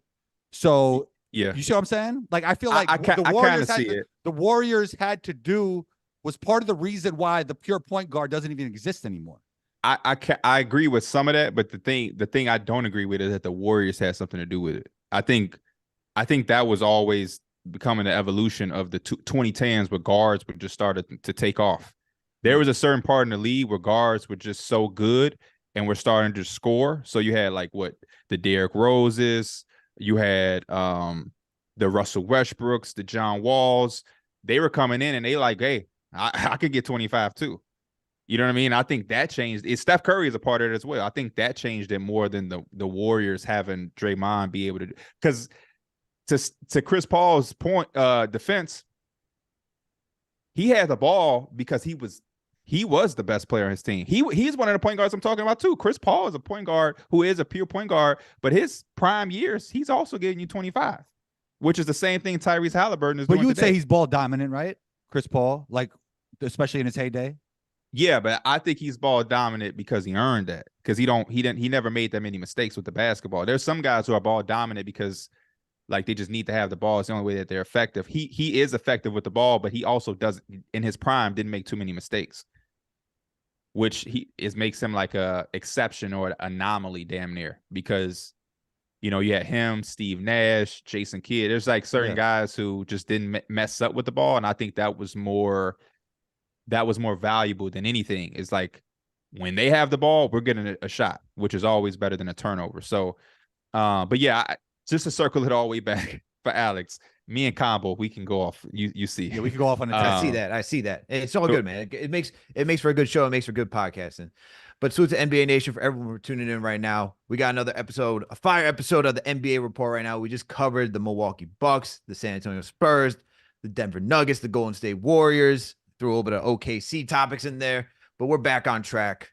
So yeah, you see what I'm saying? Like I feel like the Warriors had to do was part of the reason why the pure point guard doesn't even exist anymore. I agree with some of that, but the thing I don't agree with is that the Warriors had something to do with it. I think that was always becoming the evolution of the 2010s, where guards would just started to take off. There was a certain part in the league where guards were just so good and were starting to score. So you had like the Derrick Roses, you had the Russell Westbrooks, the John Walls. They were coming in and they like, hey, I could get 25 too. You know what I mean? I think that changed. Steph Curry is a part of it as well. I think that changed it more than the Warriors having Draymond be able to, because to Chris Paul's point, defense, he had the ball because he was the best player on his team. He's one of the point guards I'm talking about too. Chris Paul is a point guard who is a pure point guard, but his prime years, he's also getting you 25, which is the same thing Tyrese Halliburton is doing. But you would today. Say he's ball dominant, right? Chris Paul, like especially in his heyday. Yeah, but I think he's ball dominant because he earned that. Because he never made that many mistakes with the basketball. There's some guys who are ball dominant because like they just need to have the ball. It's the only way that they're effective. He is effective with the ball, but he also doesn't, in his prime, didn't make too many mistakes, which makes him like a exception or an anomaly damn near, because you had him, Steve Nash, Jason Kidd. There's like certain guys who just didn't mess up with the ball, and I think that was more valuable than anything. Is like when they have the ball, we're getting a shot, which is always better than a turnover. So, but yeah, just to circle it all the way back for Alex, me and Combo, we can go off. You see, yeah, we can go off on a I see that. It's all good, man. It makes for a good show. It makes for good podcasting. But salute to NBA Nation for everyone who's tuning in right now. We got another episode, a fire episode of the NBA Report right now. We just covered the Milwaukee Bucks, the San Antonio Spurs, the Denver Nuggets, the Golden State Warriors. Threw a little bit of OKC topics in there, but we're back on track.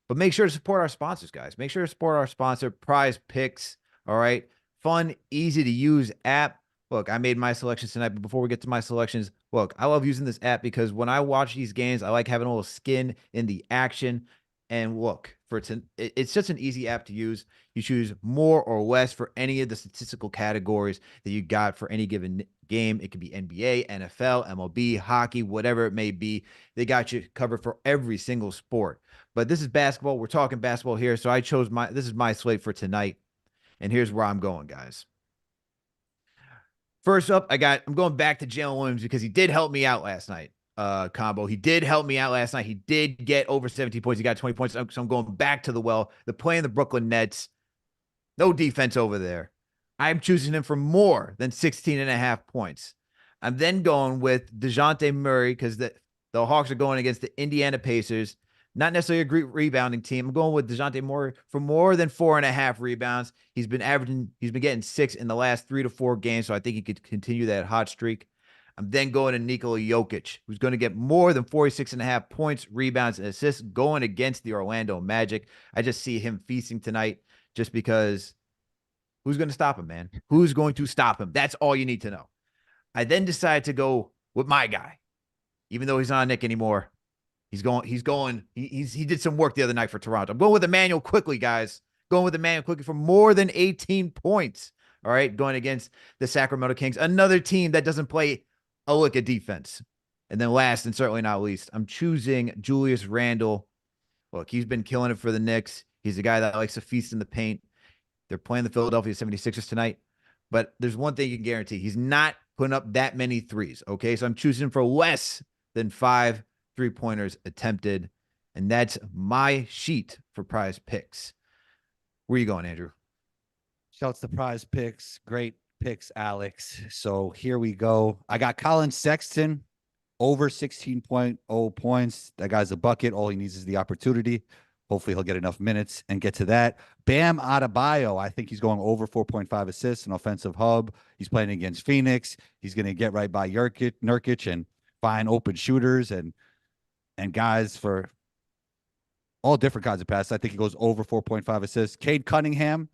But make sure to support our sponsors, guys. Make sure to support our sponsor, Prize Picks. All right. Fun, easy to use app. Look, I made my selections tonight, but before we get to my selections, look, I love using this app because when I watch these games, I like having a little skin in the action. And look, it's just an easy app to use. You choose more or less for any of the statistical categories that you got for any given game. It could be NBA, NFL, MLB, hockey, whatever it may be. They got you covered for every single sport. But this is basketball. We're talking basketball here. So I chose this is my slate for tonight. And here's where I'm going, guys. First up, I'm going back to Jalen Williams because he did help me out last night. Combo. He did help me out last night. He did get over 17 points. He got 20 points. So I'm going back to the well. They're playing the Brooklyn Nets. No defense over there. I'm choosing him for more than 16.5 points. I'm then going with DeJounte Murray because the Hawks are going against the Indiana Pacers. Not necessarily a great rebounding team. I'm going with DeJounte Murray for more than 4.5 rebounds. He's been getting 6 in the last 3 to 4 games, so I think he could continue that hot streak. I'm then going to Nikola Jokic, who's going to get more than 46.5 points, rebounds, and assists going against the Orlando Magic. I just see him feasting tonight just because who's going to stop him, man? Who's going to stop him? That's all you need to know. I then decided to go with my guy, even though he's not Nick anymore. He did some work the other night for Toronto. I'm going with Emmanuel quickly, guys. Going with Emmanuel quickly for more than 18 points. All right. Going against the Sacramento Kings, another team that doesn't play a lick of defense. And then last and certainly not least, I'm choosing Julius Randle. Look, he's been killing it for the Knicks. He's a guy that likes to feast in the paint. They're playing the Philadelphia 76ers tonight. But there's one thing you can guarantee. He's not putting up that many threes. Okay. So I'm choosing for less than 5 3-pointers attempted. And that's my sheet for prize picks. Where are you going, Andrew? Shouts to prize picks. Great picks, Alex. So here we go. I got Colin Sexton over 16.0 points. That guy's a bucket. All he needs is the opportunity. Hopefully he'll get enough minutes and get to that. Bam Adebayo, I think he's going over 4.5 assists, an offensive hub. He's playing against Phoenix. He's going to get right by Nurkic and find open shooters and guys for all different kinds of passes. I think he goes over 4.5 assists. Cade Cunningham,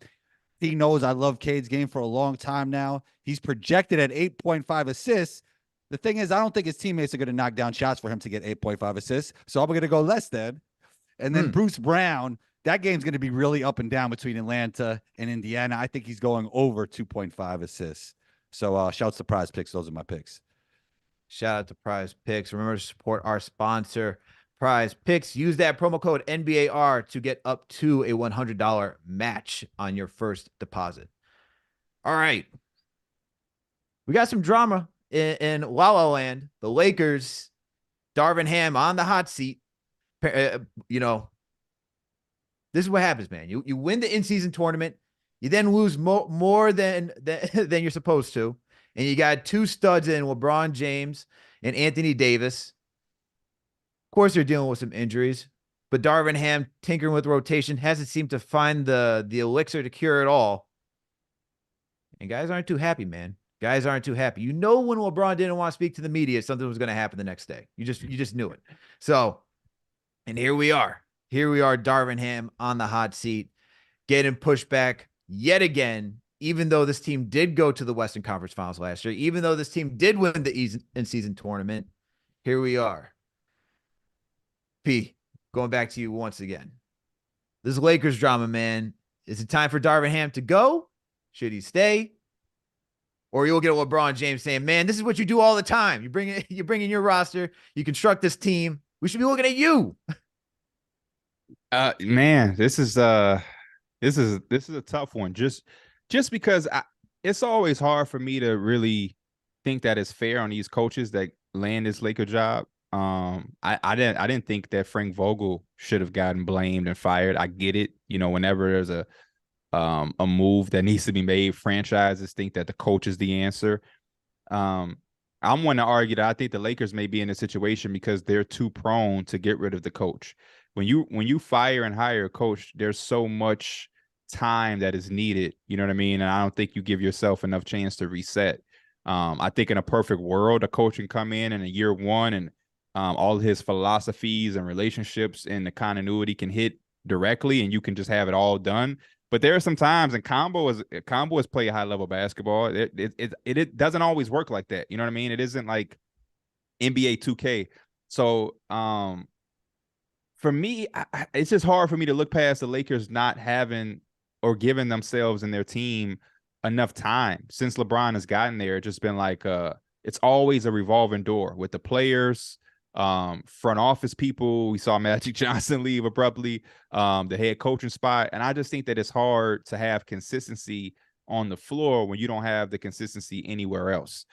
he knows I love Cade's game for a long time now. He's projected at 8.5 assists. The thing is, I don't think his teammates are going to knock down shots for him to get 8.5 assists. So I'm going to go less than. And then Bruce Brown, that game's going to be really up and down between Atlanta and Indiana. I think he's going over 2.5 assists. So shouts to prize picks. Those are my picks. Shout out to Prize Picks. Remember to support our sponsor, Prize Picks. Use that promo code NBAR to get up to a $100 match on your first deposit. All right. We got some drama in La La Land. The Lakers, Darvin Ham on the hot seat. You know, this is what happens, man. You win the in-season tournament. You then lose more than you're supposed to. And you got 2 studs in LeBron James and Anthony Davis. Of course, they're dealing with some injuries, but Darvin Ham tinkering with rotation hasn't seemed to find the elixir to cure it all. And guys aren't too happy, man. Guys aren't too happy. You know, when LeBron didn't want to speak to the media, something was going to happen the next day. You just knew it. So, and here we are. Here we are, Darvin Ham on the hot seat, getting pushed back yet again. Even though this team did go to the Western Conference Finals last year, even though this team did win the in-season tournament, here we are. P, going back to you once again. This Lakers drama, man. Is it time for Darvin Ham to go? Should he stay? Or you'll get LeBron James saying, man, this is what you do all the time. You bring in your roster. You construct this team. We should be looking at you. Man, this is a tough one. Just because it's always hard for me to really think that it's fair on these coaches that land this Laker job. I didn't think that Frank Vogel should have gotten blamed and fired. I get it. You know, whenever there's a move that needs to be made, franchises think that the coach is the answer. I'm one to argue that I think the Lakers may be in a situation because they're too prone to get rid of the coach. When you fire and hire a coach, there's so much time that is needed, you know what I mean? And I don't think you give yourself enough chance to reset. I think in a perfect world, a coach can come in a year one and all of his philosophies and relationships and the continuity can hit directly and you can just have it all done. But there are some times, and Combo has played high level basketball. It doesn't always work like that. You know what I mean? It isn't like NBA 2K. So for me, it's just hard for me to look past the Lakers not having or giving themselves and their team enough time. Since LeBron has gotten there, it's just been like it's always a revolving door with the players, front office people. We saw Magic Johnson leave abruptly, the head coaching spot. And I just think that it's hard to have consistency on the floor when you don't have the consistency anywhere else.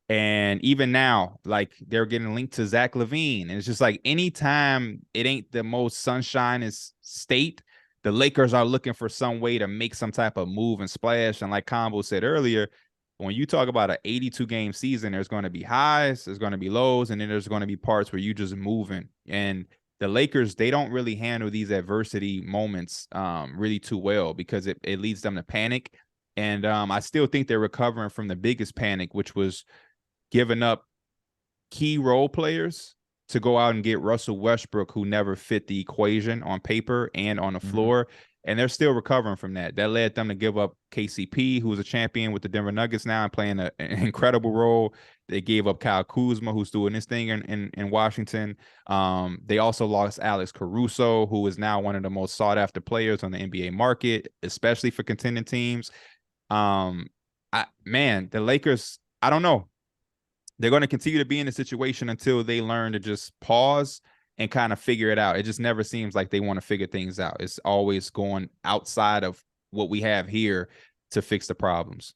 And even now, like they're getting linked to Zach LaVine. And it's just like anytime it ain't the most sunshine state, the Lakers are looking for some way to make some type of move and splash. And like Combo said earlier, when you talk about an 82 game season, there's going to be highs, there's going to be lows, and then there's going to be parts where you just moving. And the Lakers, they don't really handle these adversity moments really too well because it leads them to panic. And I still think they're recovering from the biggest panic, which was giving up key role players to go out and get Russell Westbrook, who never fit the equation on paper and on the floor. And they're still recovering from that. That led them to give up KCP, who's a champion with the Denver Nuggets now and playing an incredible role. They gave up Kyle Kuzma, who's doing this thing in Washington. They also lost Alex Caruso, who is now one of the most sought-after players on the NBA market, especially for contending teams. The Lakers, I don't know. They're going to continue to be in the situation until they learn to just pause and kind of figure it out. It just never seems like they want to figure things out. It's always going outside of what we have here to fix the problems.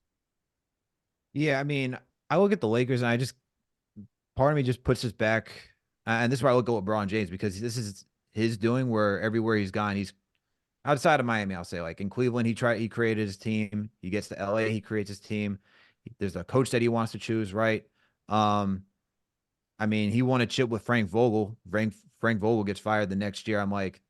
Yeah, I mean, I look at the Lakers and part of me just puts us back. And this is where I look at LeBron James, because this is his doing, where everywhere he's gone, he's outside of Miami, I'll say, like in Cleveland, he created his team. He gets to LA, he creates his team. There's a coach that he wants to choose, right? I mean, he won a chip with Frank Vogel. Frank Vogel gets fired the next year. I'm like,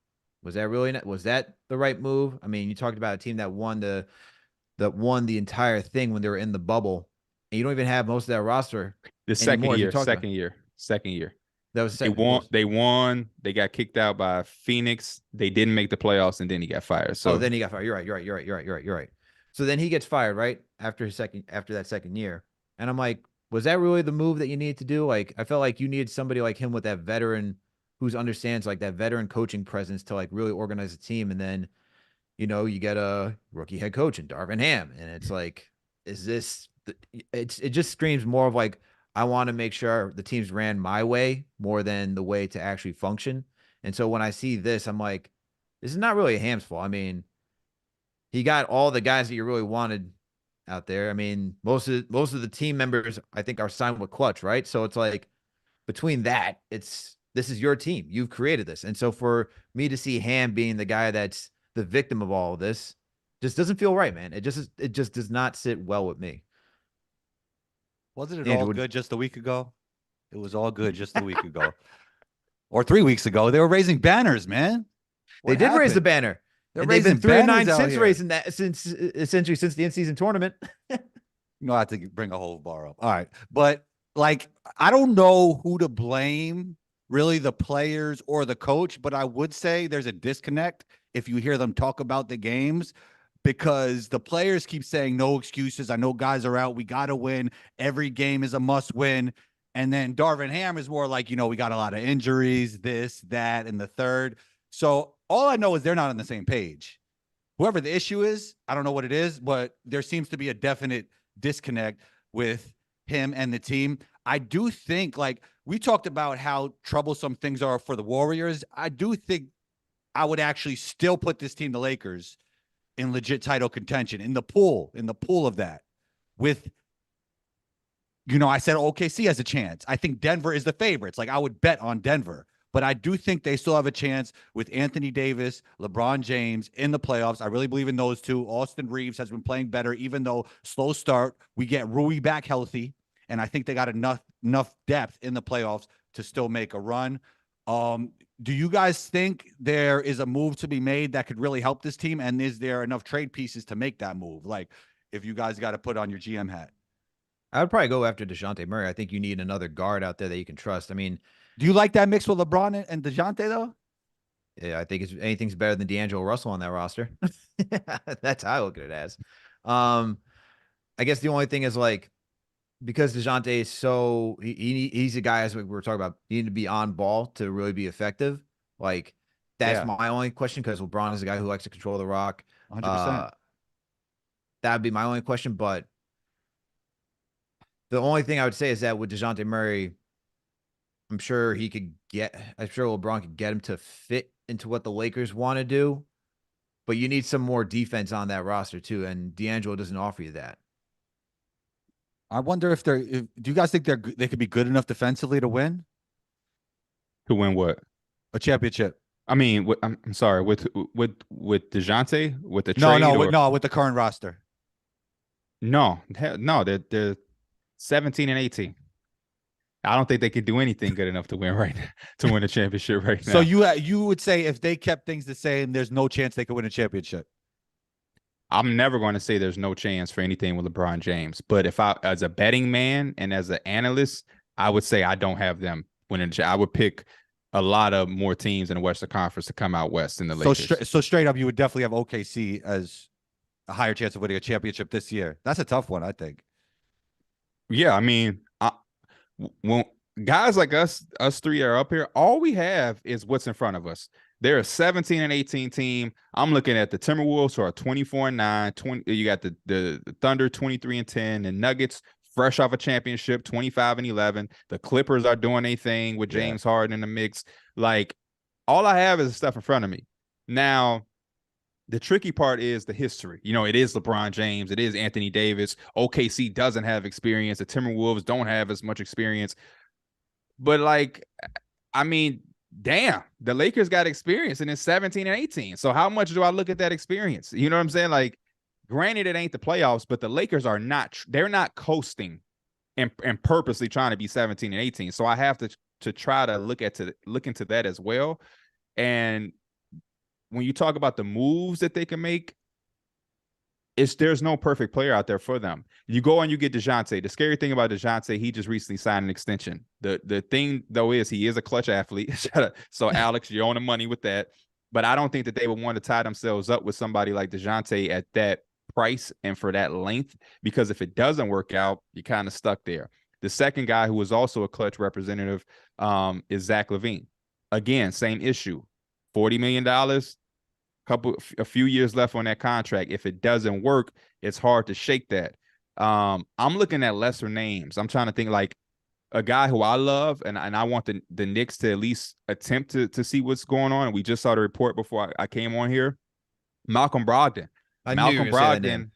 was that the right move? I mean, you talked about a team that won the entire thing when they were in the bubble, and you don't even have most of that roster. The second year. That was they won. They got kicked out by Phoenix. They didn't make the playoffs, and then he got fired. So then he got fired. You're right. So then he gets fired right after that second year, and I'm like, was that really the move that you needed to do? Like, I felt like you needed somebody like him with that veteran, who's understands like that veteran coaching presence to like really organize a team. And then, you get a rookie head coach in Darvin Ham, and it's like, it just screams more of like, I want to make sure the teams ran my way more than the way to actually function. And so when I see this, I'm like, this is not really a Ham's fault. I mean, he got all the guys that you really wanted out there. I mean, most of the team members, I think, are signed with Clutch, right? So it's like, between that, this is your team. You've created this. And so for me to see Ham being the guy that's the victim of all of this just doesn't feel right, man. It just does not sit well with me. Wasn't it all good just a week ago? It was all good just a week ago. Or 3 weeks ago. They were raising banners, man. They did raise the banner. And they've been 3-9 since raising that, essentially since the in-season tournament. I have to bring a whole bar up. All right. But like, I don't know who to blame, really, the players or the coach, but I would say there's a disconnect if you hear them talk about the games, because the players keep saying no excuses. I know guys are out. We got to win. Every game is a must win. And then Darvin Ham is more like, we got a lot of injuries, this, that, and the third. So all I know is they're not on the same page. Whoever the issue is, I don't know what it is, but there seems to be a definite disconnect with him and the team. I do think, like, we talked about how troublesome things are for the Warriors. I do think I would actually still put this team, the Lakers, in legit title contention, in the pool of that. With, I said OKC has a chance. I think Denver is the favorites. Like, I would bet on Denver. But I do think they still have a chance with Anthony Davis, LeBron James in the playoffs. I really believe in those two. Austin Reeves has been playing better, even though slow start. We get Rui back healthy, and I think they got enough depth in the playoffs to still make a run. Do you guys think there is a move to be made that could really help this team? And is there enough trade pieces to make that move? Like, if you guys got to put on your GM hat. I would probably go after DeJounte Murray. I think you need another guard out there that you can trust. I mean, do you like that mix with LeBron and DeJounte, though? Yeah, I think anything's better than D'Angelo Russell on that roster. That's how I look at it as. I guess the only thing is, like, because DeJounte is he's a guy, as we were talking about, you need to be on ball to really be effective. Like, that's my only question, because LeBron is a guy who likes to control the rock. 100%. That would be my only question. But the only thing I would say is that with DeJounte Murray, I'm sure LeBron could get him to fit into what the Lakers want to do. but you need some more defense on that roster too. And D'Angelo doesn't offer you that. I wonder if do you guys think they could be good enough defensively to win? To win what? A championship? I mean, I'm sorry, with DeJounte, with the No, trade, no, or with the current roster. no, no, they're 17 and 18. I don't think they could do anything good enough to win right now, to win a championship right now. So you would say if they kept things the same, there's no chance they could win a championship. I'm never going to say there's no chance for anything with LeBron James, but if I, as a betting man and as an analyst, I would say I don't have them winning. I would pick a lot of more teams in the Western Conference to come out west in the Lakers. So straight up, you would definitely have OKC as a higher chance of winning a championship this year. That's a tough one, I think. Yeah, I mean, when guys like us three are up here, all we have is what's in front of us. They're a 17 and 18 team. I'm looking at the Timberwolves, who are 24 and 9. You got the Thunder 23 and 10, and Nuggets fresh off a championship 25 and 11. The Clippers are doing a thing with James Harden in the mix. Like, all I have is the stuff in front of me. Now, the tricky part is the history. You know, it is LeBron James. It is Anthony Davis. OKC doesn't have experience. The Timberwolves don't have as much experience. But, like, I mean, damn, the Lakers got experience and it's 17 and 18. So how much do I look at that experience? You know what I'm saying? Like, granted, it ain't the playoffs, but the Lakers are not, they're not coasting and purposely trying to be 17 and 18. So I have to try to look into that as well. And when you talk about the moves that they can make, there's no perfect player out there for them. You go and you get DeJounte. The scary thing about DeJounte, he just recently signed an extension. The thing, though, is he is a clutch athlete. So, Alex, you're on the money with that. But I don't think that they would want to tie themselves up with somebody like DeJounte at that price and for that length, because if it doesn't work out, you're kind of stuck there. The second guy who was also a clutch representative is Zach LaVine. Again, same issue. $40 million, a few years left on that contract. If it doesn't work, it's hard to shake that. I'm looking at lesser names. I'm trying to think, like, a guy who I love, and I want the Knicks to at least attempt to see what's going on. And we just saw the report before I came on here. Malcolm Brogdon. Malcolm Brogdon.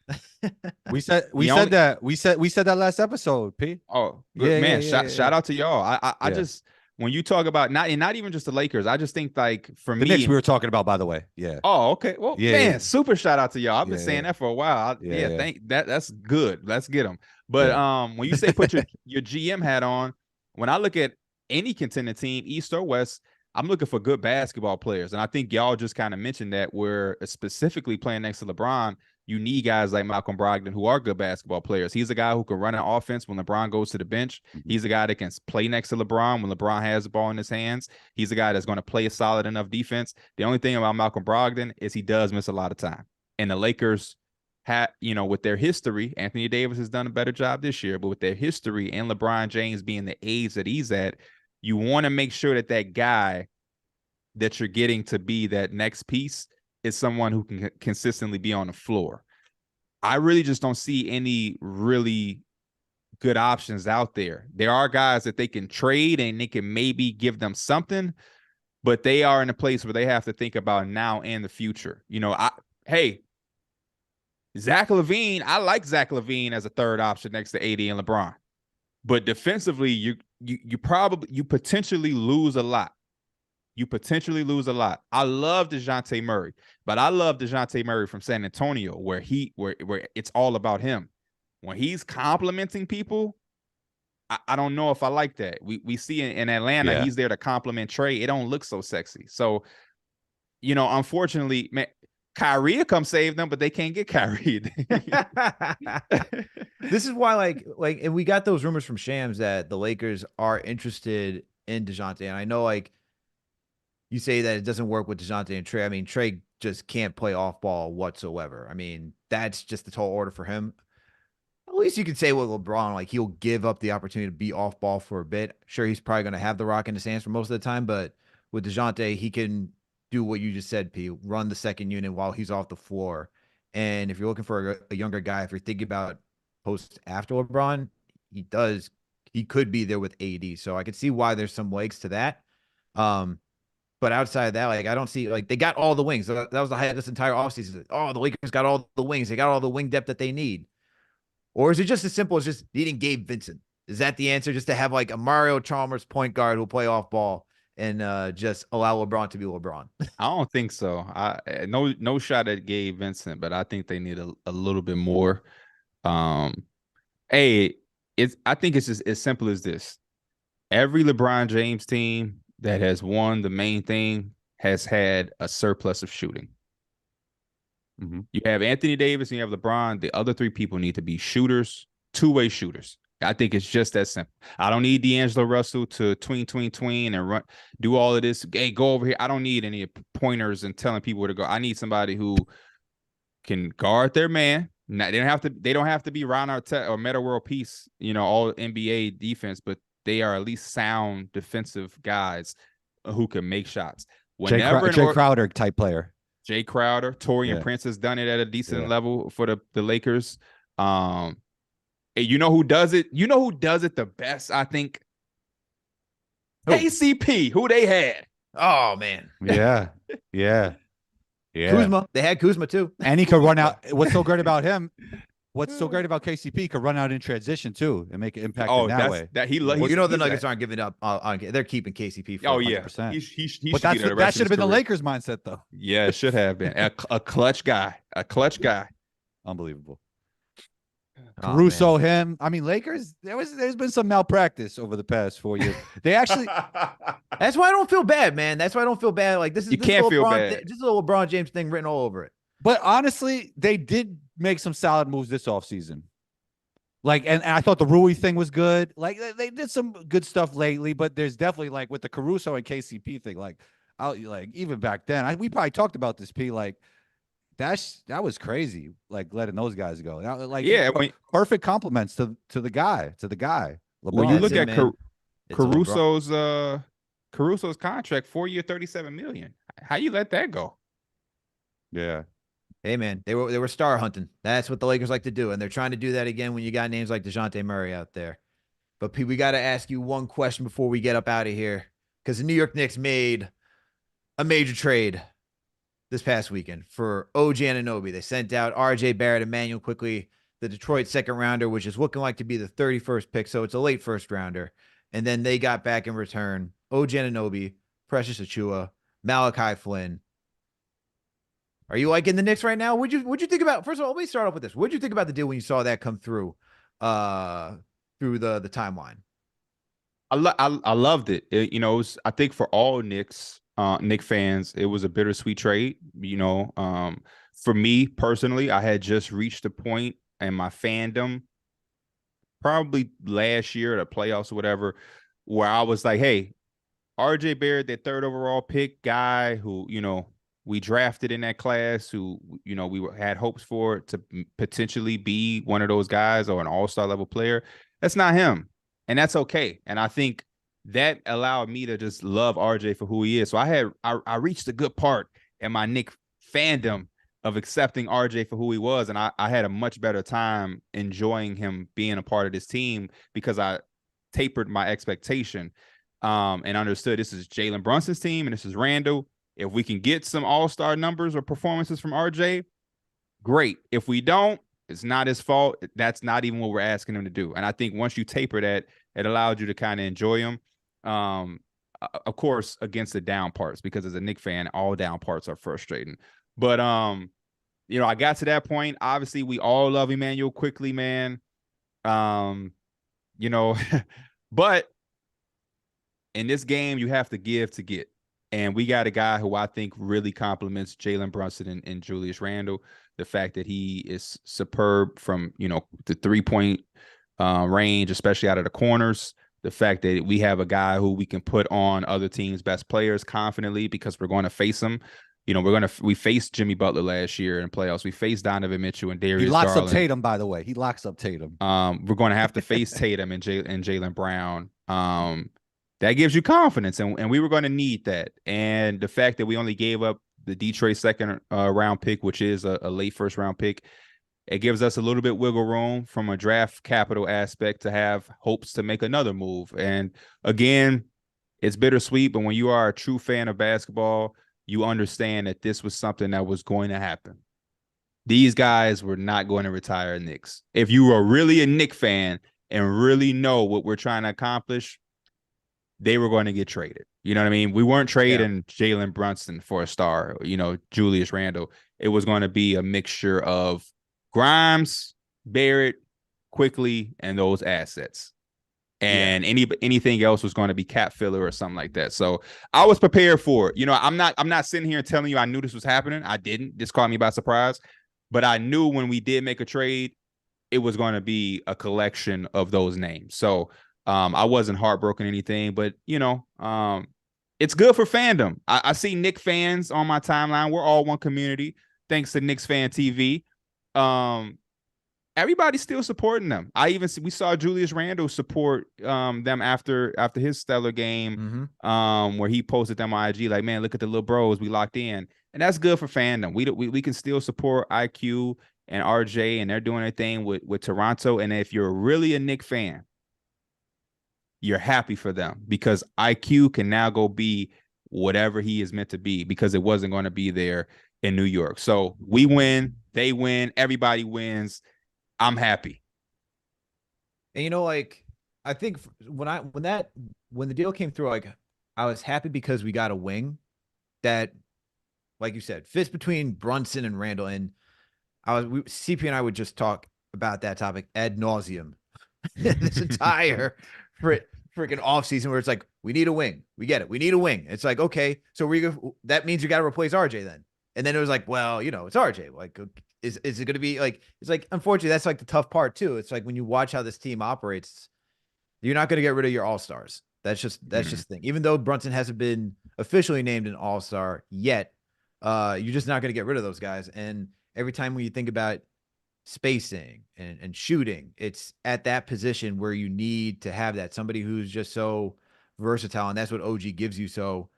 we said that last episode, P. Oh, good man. Shout out to y'all. I just, when you talk about not even just the Lakers, I just think, like, for me, the Knicks we were talking about, by the way. Yeah. Oh, okay. Well, man, super shout out to y'all. I've been saying that for a while. That's good. Let's get them. But when you say put your GM hat on, when I look at any contending team, East or West, I'm looking for good basketball players. And I think y'all just kind of mentioned that, where specifically playing next to LeBron, you need guys like Malcolm Brogdon who are good basketball players. He's a guy who can run an offense when LeBron goes to the bench. He's a guy that can play next to LeBron when LeBron has the ball in his hands. He's a guy that's going to play a solid enough defense. The only thing about Malcolm Brogdon is he does miss a lot of time. And the Lakers with their history, Anthony Davis has done a better job this year, but with their history and LeBron James being the age that he's at, you want to make sure that guy that you're getting to be that next piece is someone who can consistently be on the floor. I really just don't see any really good options out there. There are guys that they can trade and they can maybe give them something, but they are in a place where they have to think about now and the future. You know, Zach LaVine, I like Zach LaVine as a third option next to AD and LeBron. But defensively, you potentially lose a lot. I love DeJounte Murray, but I love DeJounte Murray from San Antonio, where it's all about him. When he's complimenting people, I don't know if I like that. We see in Atlanta, he's there to compliment Trey. It don't look so sexy. So, unfortunately, man, Kyrie will come save them, but they can't get Kyrie. This is why, like, and we got those rumors from Shams that the Lakers are interested in DeJounte, and I know, like, you say that it doesn't work with DeJounte and Trey. I mean, Trey just can't play off ball whatsoever. I mean, that's just the tall order for him. At least you could say with LeBron, like, he'll give up the opportunity to be off ball for a bit. Sure, he's probably going to have the rock in his hands for most of the time, but with DeJounte, he can do what you just said, P, run the second unit while he's off the floor. And if you're looking for a younger guy, if you're thinking about post after LeBron, he could be there with AD. So I could see why there's some legs to that. But outside of that, like I don't see like they got all the wings. That was the highlight this entire offseason. Oh, the Lakers got all the wings. They got all the wing depth that they need. Or is it just as simple as just needing Gabe Vincent? Is that the answer? Just to have like a Mario Chalmers point guard who'll play off ball and just allow LeBron to be LeBron? I don't think so. No shot at Gabe Vincent, but I think they need a little bit more. Hey, I think it's just as simple as this. Every LeBron James team that has won the main thing has had a surplus of shooting. You have Anthony Davis and you have LeBron. The other three people need to be shooters, two-way shooters. I think it's just that simple. I don't need D'Angelo Russell to tween and run, do all of this. Hey, go over here. I don't need any pointers and telling people where to go. I need somebody who can guard their man. They don't have to be Ron Artest or Meta World Peace, all NBA defense, but they are at least sound defensive guys who can make shots. Jay Crowder type player. Jay Crowder, Taurean Prince has done it at a decent level for the Lakers. And you know who does it? You know who does it the best, I think? Who? KCP, who they had. Oh, man. Yeah. Kuzma. They had Kuzma, too. And he could run out. What's so great about him? What's so great about KCP? He could run out in transition, too, and make an impact in that way. The Nuggets aren't giving up. They're keeping KCP for 100%. But that should have been the Lakers' mindset, though. Yeah, it should have been. A clutch guy. Unbelievable. Caruso, him. I mean, Lakers, there's been some malpractice over the past 4 years. They actually That's why I don't feel bad, man. That's why I don't feel bad. Like this is can't feel bad. Just a little LeBron James thing written all over it. But honestly, they did make some solid moves this offseason. Like, and I thought the Rui thing was good. Like, they did some good stuff lately, but there's definitely like with the Caruso and KCP thing, even back then, we probably talked about this, P. Like, that was crazy. Like letting those guys go. Perfect compliments to the guy. LeBron. When you look at Caruso's contract, 4 year, $37 million. How you let that go? Yeah. Hey man, they were star hunting. That's what the Lakers like to do, and they're trying to do that again when you got names like DeJounte Murray out there. But Pete, we got to ask you one question before we get up out of here, because the New York Knicks made a major trade this past weekend for OG Anunoby. They sent out RJ Barrett, Emmanuel quickly, the Detroit second rounder, which is looking like to be the 31st pick, so it's a late first rounder. And then they got back in return OG Anunoby, Precious Achiuwa, Malachi Flynn. Are you liking the Knicks right now? What'd you think about? First of all, let me start off with this. What'd you think about the deal when you saw that come through through the timeline? I loved it. I think for all Knicks fans, it was a bittersweet trade. For me personally, I had just reached a point in my fandom, probably last year at the playoffs or whatever, where I was like, hey, RJ Barrett, that third overall pick guy who, we drafted in that class, who, we had hopes for to potentially be one of those guys or an all-star level player. That's not him. And that's okay. And I think that allowed me to just love RJ for who he is. So I reached a good part in my Knick fandom of accepting RJ for who he was. And I had a much better time enjoying him being a part of this team because I tapered my expectation and understood this is Jalen Brunson's team and this is Randall. If we can get some all-star numbers or performances from RJ, great. If we don't, it's not his fault. That's not even what we're asking him to do. And I think once you taper that, it allowed you to kind of enjoy him. Of course, against the down parts, because as a Knick fan, all down parts are frustrating. But I got to that point. Obviously, we all love Emmanuel quickly, man. But in this game, you have to give to get. And we got a guy who I think really complements Jalen Brunson and Julius Randle. The fact that he is superb from, the three-point range, especially out of the corners. The fact that we have a guy who we can put on other teams' best players confidently because we're going to face him. We faced Jimmy Butler last year in playoffs. We faced Donovan Mitchell and Darius Garland. He locks up Tatum, by the way. He locks up Tatum. We're going to have to face Tatum and Jaylen Brown. That gives you confidence, and we were going to need that. And the fact that we only gave up the Detroit second round pick, which is a late first round pick, it gives us a little bit wiggle room from a draft capital aspect to have hopes to make another move. And again, it's bittersweet, but when you are a true fan of basketball, you understand that this was something that was going to happen. These guys were not going to retire Knicks. If you were really a Knicks fan and really know what we're trying to accomplish, they were going to get traded. You know what I mean? We weren't trading Jalen Brunson for a star, Julius Randle. It was going to be a mixture of Grimes, Barrett, Quickly, and those assets. And anything else was going to be cap filler or something like that. So I was prepared for it. I'm not sitting here telling you I knew this was happening. I didn't. This caught me by surprise. But I knew when we did make a trade, it was going to be a collection of those names. So I wasn't heartbroken or anything, but it's good for fandom. I see Knicks fans on my timeline. We're all one community, thanks to Knicks Fan TV. Everybody's still supporting them. We saw Julius Randle support them after his stellar game, where he posted them on IG like, man, look at the little bros, we locked in, and that's good for fandom. We can still support IQ and RJ, and they're doing their thing with Toronto. And if you're really a Knicks fan, you're happy for them because IQ can now go be whatever he is meant to be because it wasn't going to be there in New York. So we win, they win, everybody wins. I'm happy. And I think when the deal came through, I was happy because we got a wing that, like you said, fits between Brunson and Randall. And CP and I would just talk about that topic ad nauseum this entire freaking offseason where it's like, we need a wing. We get it. We need a wing. It's like, okay, so that means you got to replace RJ then. And then it was like, well, it's RJ. Like, is it going to be like, it's like, unfortunately, that's like the tough part too. It's like when you watch how this team operates, you're not going to get rid of your all-stars. That's just the thing. Even though Brunson hasn't been officially named an all-star yet, you're just not going to get rid of those guys. And every time when you think about spacing and shooting, it's at that position where you need to have that somebody who's just so versatile. And that's what OG gives you. So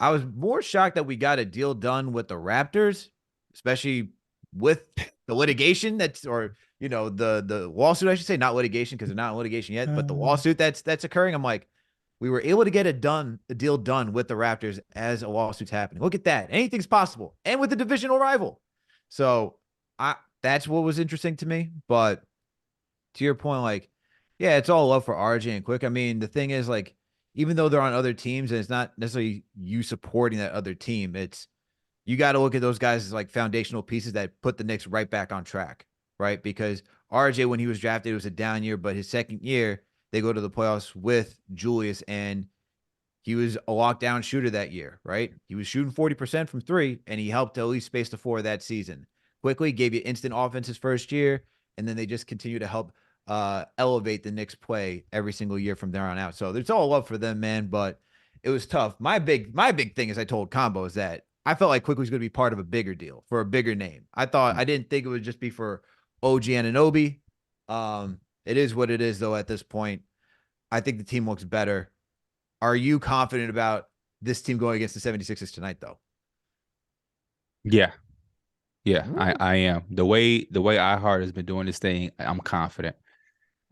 I was more shocked that we got a deal done with the Raptors, especially with the litigation the lawsuit, I should say, not litigation because they're not in litigation yet, but the lawsuit that's occurring. I'm like, we were able to get a deal done with the Raptors as a lawsuit's happening. Look at that. Anything's possible. And with a divisional rival. So that's what was interesting to me. But to your point, it's all love for RJ and Quick. I mean, the thing is, even though they're on other teams and it's not necessarily you supporting that other team, you got to look at those guys as foundational pieces that put the Knicks right back on track, right? Because RJ, when he was drafted, it was a down year, but his second year, they go to the playoffs with Julius, and he was a lockdown shooter that year, right? He was shooting 40% from three, and he helped to at least space the floor that season. Quickly gave you instant offense his first year, and then they just continue to help elevate the Knicks play every single year from there on out. So there's all love for them, man, but it was tough. My big thing, as I told Combo, is that I felt like Quickly was going to be part of a bigger deal for a bigger name. I didn't think it would just be for OG Anunoby. It is what it is, though, at this point. I think the team looks better. Are you confident about this team going against the 76ers tonight, though? Yeah. Yeah, I am. The way iHeart has been doing this thing, I'm confident.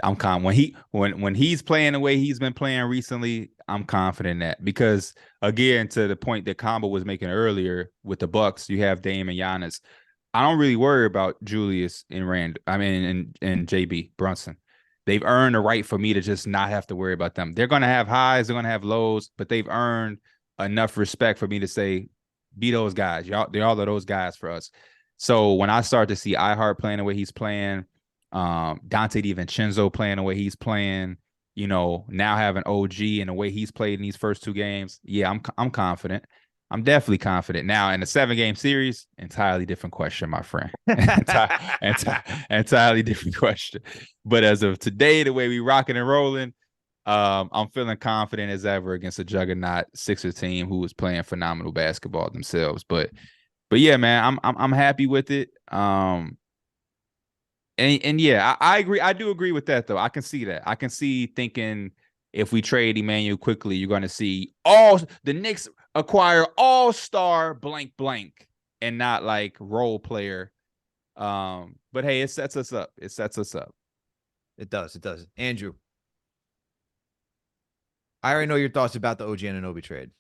When he's playing the way he's been playing recently, I'm confident in that. Because again, to the point that Combo was making earlier with the Bucks, you have Dame and Giannis. I don't really worry about Julius and and JB Brunson. They've earned the right for me to just not have to worry about them. They're gonna have highs, they're gonna have lows, but they've earned enough respect for me to say, be those guys. They're all of those guys for us. So when I start to see iHeart playing the way he's playing, Dante DiVincenzo playing the way he's playing, now having OG and the way he's played in these first two games, yeah, I'm confident. I'm definitely confident. Now in the 7-game series, entirely different question, my friend. Entirely different question. But as of today, the way we rocking and rolling, I'm feeling confident as ever against a juggernaut Sixers team who is playing phenomenal basketball themselves. But yeah, man, I'm happy with it. And yeah, I agree. I do agree with that, though. I can see that. I can see thinking if we trade Emmanuel quickly, you're going to see the Knicks acquire all-star blank and not role player. But hey, it sets us up. It does. Andrew. I already know your thoughts about the OG Anunoby trade.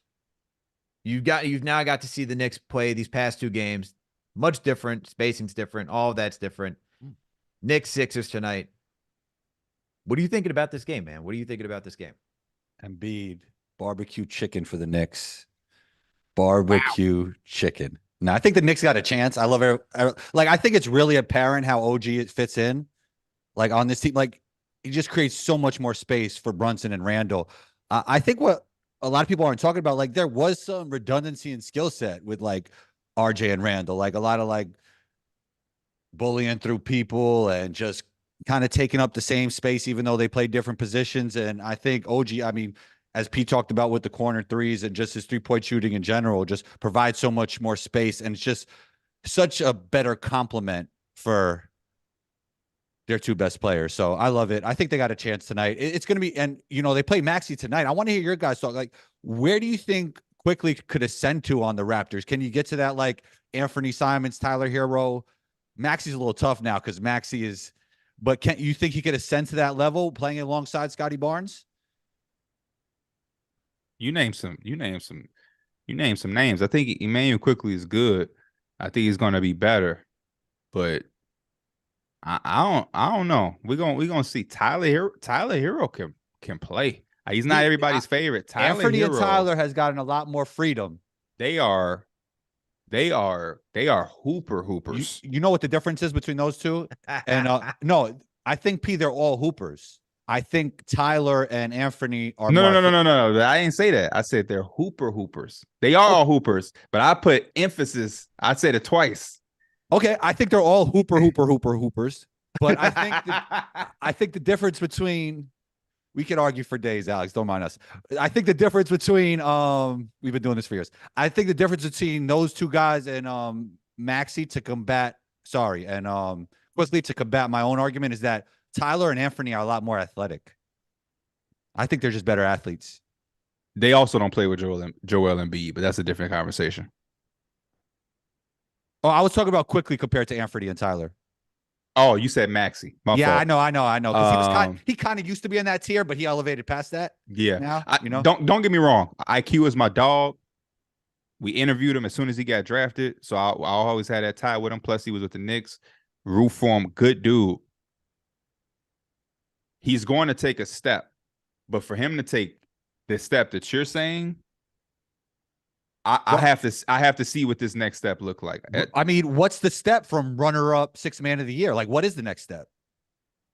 You've now got to see the Knicks play these past 2 games. Much different. Spacing's different. All of that's different. Knicks Sixers tonight. What are you thinking about this game, man? What are you thinking about this game? Embiid, barbecue chicken for the Knicks. Barbecue chicken. No, I think the Knicks got a chance. I love it. Like, I think it's really apparent how OG fits in. Like, on this team, like, he just creates so much more space for Brunson and Randall. I think what a lot of people aren't talking about, like, there was some redundancy in skill set with, like, RJ and Randall. Like, a lot of, like, bullying through people and just kind of taking up the same space, even though they play different positions. And I think OG, I mean, as Pete talked about with the corner threes and just his 3-point shooting in general, just provides so much more space. And it's just such a better complement for their 2 best players. So I love it. I think they got a chance tonight. It's going to be, and they play Maxey tonight. I want to hear your guys talk. Like, where do you think Quickly could ascend to on the Raptors? Can you get to that, like, Anthony Simons, Tyler Hero? Maxey's a little tough now because Maxey is, but can you think he could ascend to that level playing alongside Scotty Barnes? You name some names. I think Emmanuel Quickly is good. I think he's going to be better, but I don't know. We're gonna see Tyler Hero can play. He's not everybody's favorite. Anthony and Tyler has gotten a lot more freedom. They are hoopers. You know what the difference is between those two? And no, I think they're all hoopers. I think Tyler and Anthony are no. I didn't say that. I said they're hoopers. They are all hoopers, but I put emphasis. I said it twice. Okay, I think they're all hoopers. But I think the difference between, we could argue for days, Alex, don't mind us. I think the difference between we've been doing this for years. I think the difference between those 2 guys and Maxey to combat Quickly to combat my own argument is that Tyler and Anthony are a lot more athletic. I think they're just better athletes. They also don't play with Joel Embiid, but that's a different conversation. Oh, I was talking about Quickly compared to Anthony and Tyler. Oh, you said Maxey. My fault. I know. Because he kind of used to be in that tier, but he elevated past that. Yeah. Now, Don't get me wrong. IQ is my dog. We interviewed him as soon as he got drafted, so I always had that tie with him. Plus, he was with the Knicks. Root for him, good dude. He's going to take a step, but for him to take the step that you're saying, I have to see what this next step look like. I mean, what's the step from runner-up 6th man of the year? Like, what is the next step?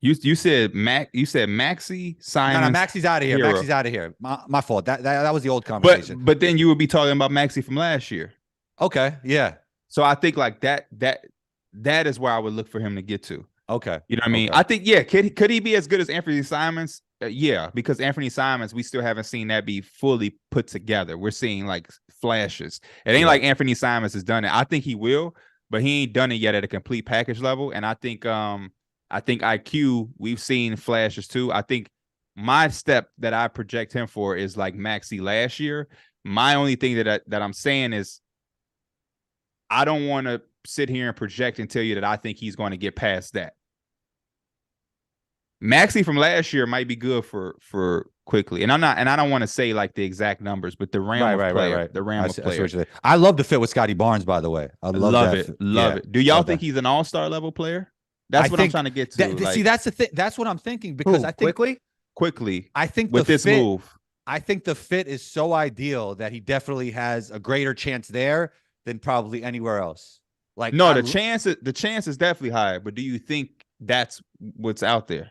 You said Maxey, Simons. No, Maxey's out of here. Hero. Maxey's out of here. My fault. That was the old conversation. But then you would be talking about Maxey from last year. Okay, yeah. So I think like that is where I would look for him to get to. Okay. You know what I mean? I think, yeah, could he be as good as Anthony Simons? Yeah, because Anthony Simons, we still haven't seen that be fully put together. We're seeing like flashes. It ain't like Anthony Simons has done it. I think he will, but he ain't done it yet at a complete package level. And I think IQ, we've seen flashes too. I think my step that I project him for is like Maxey last year. My only thing that I'm saying is I don't want to sit here and project and tell you that I think he's going to get past that. Maxey from last year might be good for Quickly, and I don't want to say like the exact numbers, but the realm of player, the realm of player. I love the fit with Scotty Barnes, by the way. I love it. Love it. Do y'all think he's an all-star level player? That's what I'm trying to get to. See, that's the thing. That's what I'm thinking because I think Quickly. I think with this move, I think the fit is so ideal that he definitely has a greater chance there than probably anywhere else. Like, no, the chance is definitely higher. But do you think that's what's out there?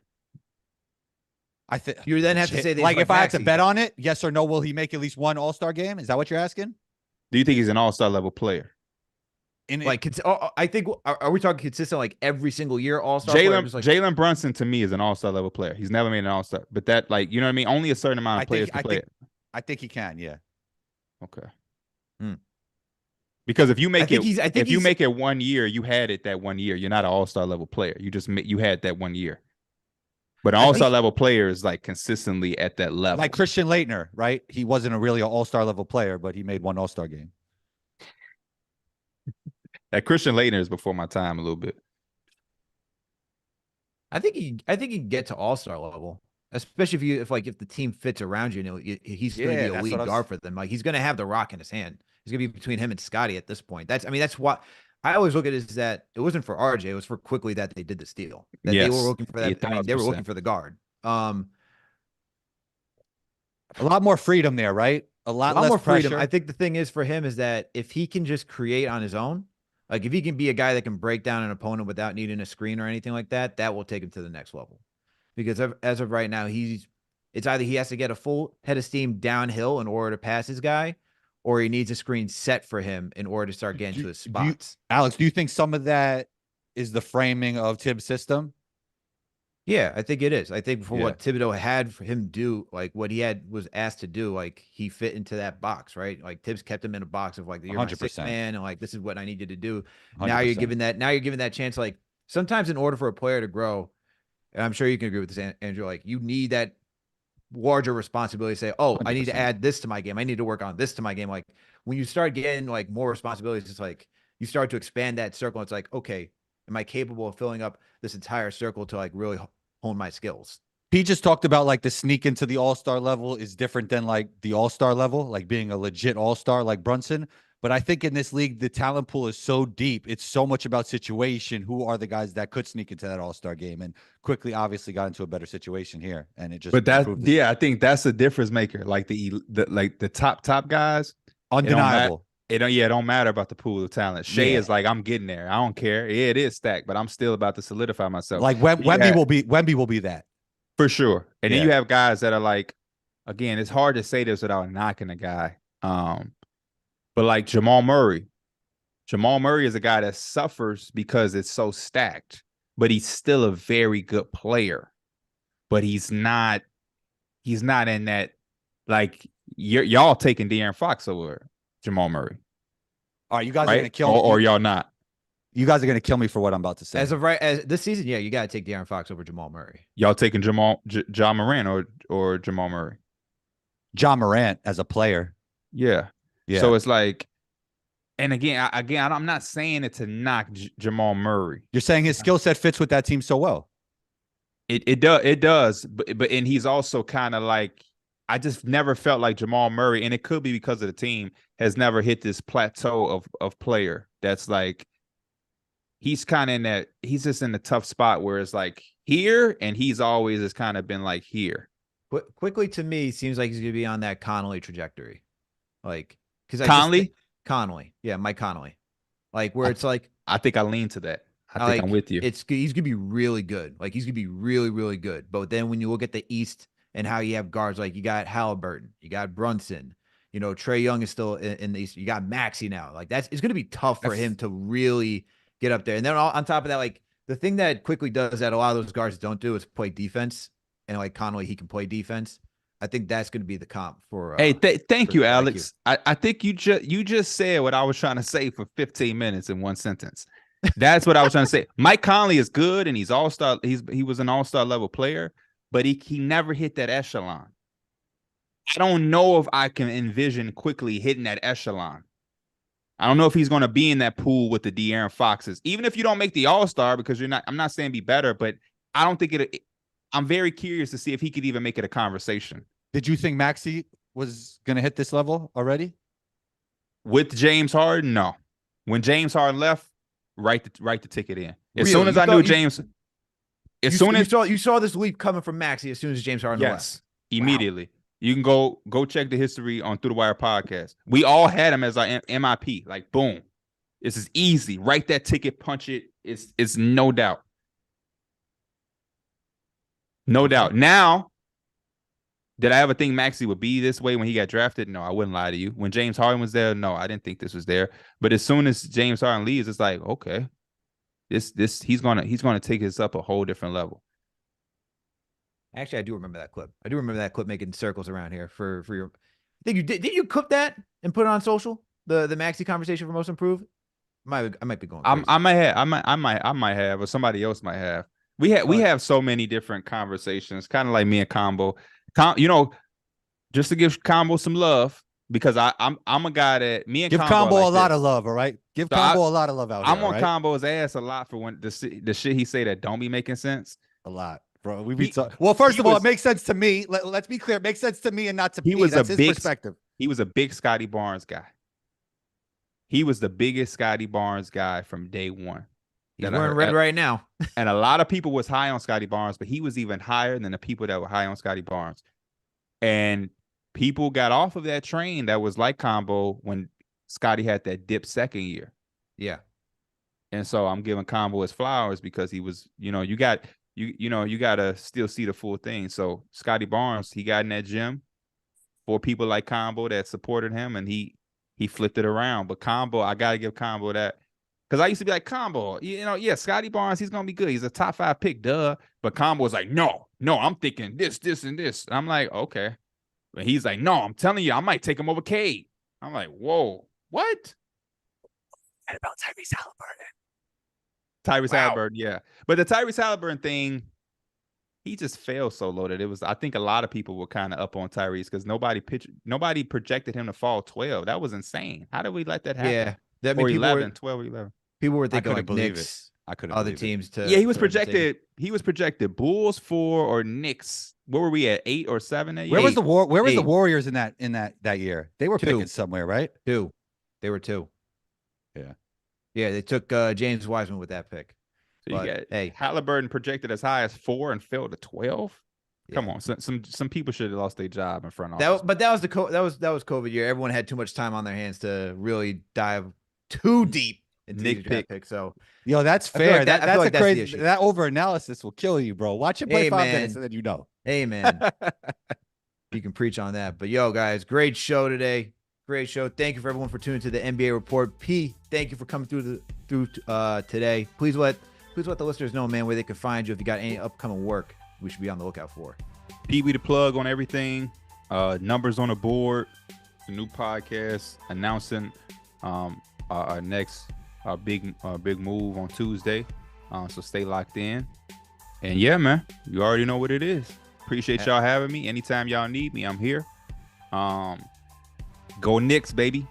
I think you then have to say, like, if I had to bet on it, yes or no, will he make at least one All-Star game? Is that what you're asking? Do you think he's an All-Star level player? I think, are we talking consistent like every single year All-Star? Jalen Brunson to me is an All-Star level player. He's never made an All-Star, but that, like, you know what I mean? Only a certain amount of players can play it. I think he can, yeah. Okay. Because if you make it 1 year, you had it that 1 year. You're not an All-Star level player. You had that 1 year. But an all-star level player is like consistently at that level. Like Christian Laettner, right? He wasn't really an all-star level player, but he made one all-star game. That Christian Laettner is before my time a little bit. I think he can get to all-star level. especially if the team fits around you, he's going to be Yeah, a that's what lead I was. guard for them. Like he's going to have the rock in his hand. He's going to be between him and Scotty at this point. That's what I always look at is that it wasn't for RJ, it was for Quickly that they did the steal. That they were Yes, looking for that. I mean, they were looking for the guard. A lot more freedom there, right? A lot less more freedom. pressure. I think the thing is for him is that if he can just create on his own, like if he can be a guy that can break down an opponent without needing a screen or anything like that, that will take him to the next level. Because as of right now, it's either he has to get a full head of steam downhill in order to pass his guy, or he needs a screen set for him in order to start getting to his spots. Alex, do you think some of that is the framing of Tibbs' system? Yeah, I think it is. I think for what Thibodeau had for him do, like what he was asked to do, like he fit into that box, right? Like Tibbs kept him in a box of like, you're my sixth man, and like this is what I need you to do. 100%. Now you're giving that chance. Like sometimes in order for a player to grow, and I'm sure you can agree with this, Andrew, like you need that larger responsibility to say, oh, 100%. I need to add this to my game. I need to work on this to my game. Like when you start getting like more responsibilities, it's like you start to expand that circle. It's like, okay, am I capable of filling up this entire circle to like really hone my skills? He just talked about like the sneak into the all-star level is different than like the all-star level, like being a legit all-star like Brunson. But I think in this league, the talent pool is so deep. It's so much about situation. Who are the guys that could sneak into that all-star game? And Quickly obviously got into a better situation here. And it just, but that, I think that's a difference maker. Like the top guys, undeniable. It don't matter about the pool of talent. Shea is like, I'm getting there. I don't care. Yeah, it is stacked, but I'm still about to solidify myself. Like Wemby will be that for sure. And then you have guys that are like, again, it's hard to say this without knocking a guy. But like Jamal Murray is a guy that suffers because it's so stacked, but he's still a very good player. But he's not in that, like y'all taking De'Aaron Fox over Jamal Murray. All right, you guys are gonna kill me, or y'all not. You guys are gonna kill me for what I'm about to say. As this season, you got to take De'Aaron Fox over Jamal Murray. Y'all taking Ja Morant or Jamal Murray? Ja Morant as a player. Yeah. So it's like, and again, I'm not saying it to knock Jamal Murray. You're saying his skill set fits with that team so well. It does, but and he's also kind of like, I just never felt like Jamal Murray, and it could be because of the team, has never hit this plateau of player that's like, he's kind of in that, he's just in the tough spot where it's like here, and he's always has kind of been like here. Quickly to me, seems like he's gonna be on that Connolly trajectory, like because Connolly, yeah, Mike Connolly, like where it's like I think I lean to that. I think I'm with you. He's gonna be really good, like he's gonna be really really good. But then when you look at the East and how you have guards like you got Halliburton, you got Brunson, Trae Young is still in the East. You got Maxey now, like it's gonna be tough for him to really get up there. And then on top of that, like the thing that Quickly does that a lot of those guards don't do is play defense. And like Connolly, he can play defense. I think that's going to be the comp for. Hey, thank you, Alex. I think you just said what I was trying to say for 15 minutes in one sentence. That's what I was trying to say. Mike Conley is good, and he's all-star. He was an all-star level player, but he never hit that echelon. I don't know if I can envision Quickly hitting that echelon. I don't know if he's going to be in that pool with the De'Aaron Foxes, even if you don't make the all-star, because you're not. I'm not saying be better, but I don't think I'm very curious to see if he could even make it a conversation. Did you think Maxey was going to hit this level already? With James Harden? No. When James Harden left, write the ticket in. As soon as I knew James, you saw this leap coming from Maxey as soon as James Harden left. Immediately. Wow. You can go check the history on Through the Wire podcast. We all had him as our MIP. Like, boom. This is easy. Write that ticket, punch it. It's no doubt. No doubt. Now, did I ever think Maxey would be this way when he got drafted? No, I wouldn't lie to you. When James Harden was there, no, I didn't think this was there. But as soon as James Harden leaves, it's like, okay, this he's gonna take this up a whole different level. Actually, I do remember that clip. I do remember that clip making circles around here for your. I think you did. Did you clip that and put it on social? The Maxey conversation for most improved. I might be going crazy. I might have, or somebody else might have. We have so many different conversations, kind of like me and Combo. Just to give Combo some love, because I'm a guy that me and give Combo like a lot of love. All right, give Combo a lot of love out here. I'm on Combo's ass a lot for when the shit he say that don't be making sense. A lot. bro. Well, first of all, it makes sense to me. Let's be clear. It makes sense to me and not to P. That's his perspective. He was a big Scotty Barnes guy. He was the biggest Scotty Barnes guy from day one. He's wearing red right now. And a lot of people was high on Scotty Barnes, but he was even higher than the people that were high on Scotty Barnes. And people got off of that train that was like Combo when Scotty had that dip second year. Yeah. And so I'm giving Combo his flowers because he was, you got to still see the full thing. So Scotty Barnes, he got in that gym for people like Combo that supported him, and he flipped it around. But Combo, I got to give Combo that. Because I used to be like, Combo, yeah, Scotty Barnes, he's going to be good. He's a top 5 pick, duh. But Combo was like, no, I'm thinking this, and this. And I'm like, okay. But he's like, no, I'm telling you, I might take him over Cade. I'm like, whoa, what? And about Tyrese Halliburton. Halliburton, yeah. But the Tyrese Halliburton thing, he just fell so low that it was, I think a lot of people were kind of up on Tyrese because nobody projected him to fall 12. That was insane. How did we let that happen? Yeah. That mean, 12 or 11. People were thinking like believe Knicks, I couldn't other teams to. Yeah, he was projected. He was projected Bulls 4 or Knicks. Where were we at? 8 or 7? Where was the Warriors in that year? They were picking somewhere, right? 2. They were 2. Yeah. Yeah, they took James Wiseman with that pick. So you got Halliburton projected as high as 4 and fell to 12. Yeah. Come on, some people should have lost their job in front office. But that was COVID year. Everyone had too much time on their hands to really dive too deep into the pick. So that's fair. Like that's a crazy. That over analysis will kill you, bro. Watch it play 5 minutes and then you know. Hey man, you can preach on that. But guys, great show today. Great show. Thank you for everyone for tuning to the NBA Report. P, thank you for coming through today. Please let the listeners know, man, where they can find you if you got any upcoming work we should be on the lookout for. PeeWeeDaPlug on everything. Numbers on the board. A new podcast announcing our next big move on Tuesday. So stay locked in. And yeah, man, you already know what it is. Appreciate y'all having me. Anytime y'all need me, I'm here. Go Knicks, baby.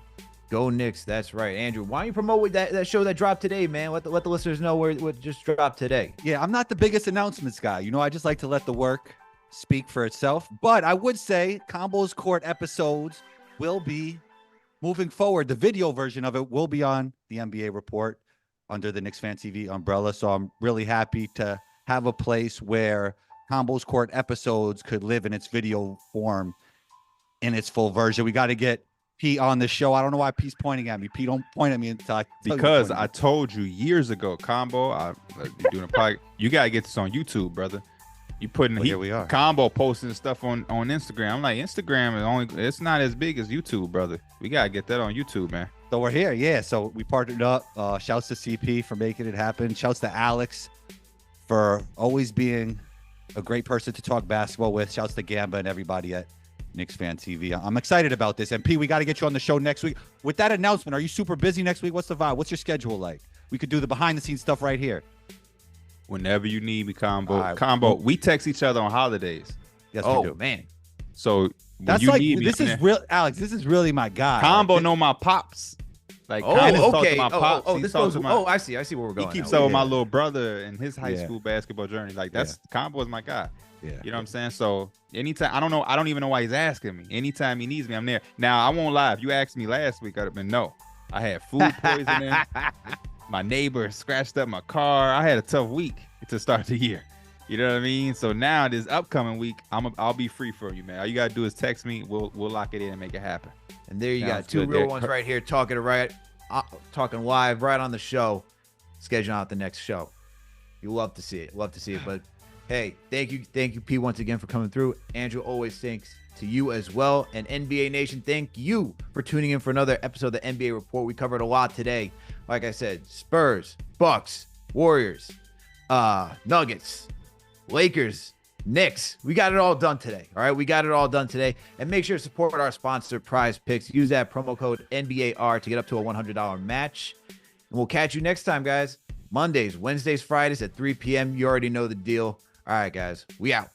Go Knicks. That's right. Andrew, why don't you promote that show that dropped today, man? Let the listeners know what just dropped today. Yeah, I'm not the biggest announcements guy. I just like to let the work speak for itself. But I would say Combos Court episodes will be moving forward. The video version of it will be on the NBA Report under the Knicks Fan TV umbrella. So I'm really happy to have a place where Combos Court episodes could live in its video form in its full version. We got to get P on the show. I don't know why P's pointing at me. P, don't point at me until I tell because I told you years ago, Combo, doing a podcast. You got to get this on YouTube, brother. You putting here we are. Combo posting stuff on Instagram. I'm like, Instagram it's not as big as YouTube, brother. We got to get that on YouTube, man. So we're here. Yeah. So we partnered up. Shouts to CP for making it happen. Shouts to Alex for always being a great person to talk basketball with. Shouts to Gamba and everybody at Knicks Fan TV. I'm excited about this. And P, we got to get you on the show next week. With that announcement, are you super busy next week? What's the vibe? What's your schedule like? We could do the behind the scenes stuff right here. Whenever you need me, Combo. We text each other on holidays. Yes, we do. Man. So that's like, this is real, Alex. This is really my guy. Combo know my pops. Like, okay. My pops. I see where we're going. He keeps up with my little brother and his high school basketball journey. Like, Combo is my guy. Yeah. You know what I'm saying? So anytime, I don't even know why he's asking me. Anytime he needs me, I'm there. Now, I won't lie. If you asked me last week, I'd have been no. I had food poisoning. My neighbor scratched up my car. I had a tough week to start the year. You know what I mean? So now this upcoming week, I'll be free for you, man. All you gotta do is text me. We'll lock it in and make it happen. And there you got two real ones right here talking live right on the show. Scheduling out the next show. You love to see it. But hey, thank you, P, once again for coming through. Andrew, always thanks to you as well. And NBA Nation, thank you for tuning in for another episode of the NBA Report. We covered a lot today. Like I said, Spurs, Bucks, Warriors, Nuggets, Lakers, Knicks. We got it all done today. All right, we got it all done today. And make sure to support our sponsor, Prize Picks. Use that promo code NBAR to get up to a $100 match. And we'll catch you next time, guys. Mondays, Wednesdays, Fridays at 3 p.m. You already know the deal. All right, guys, we out.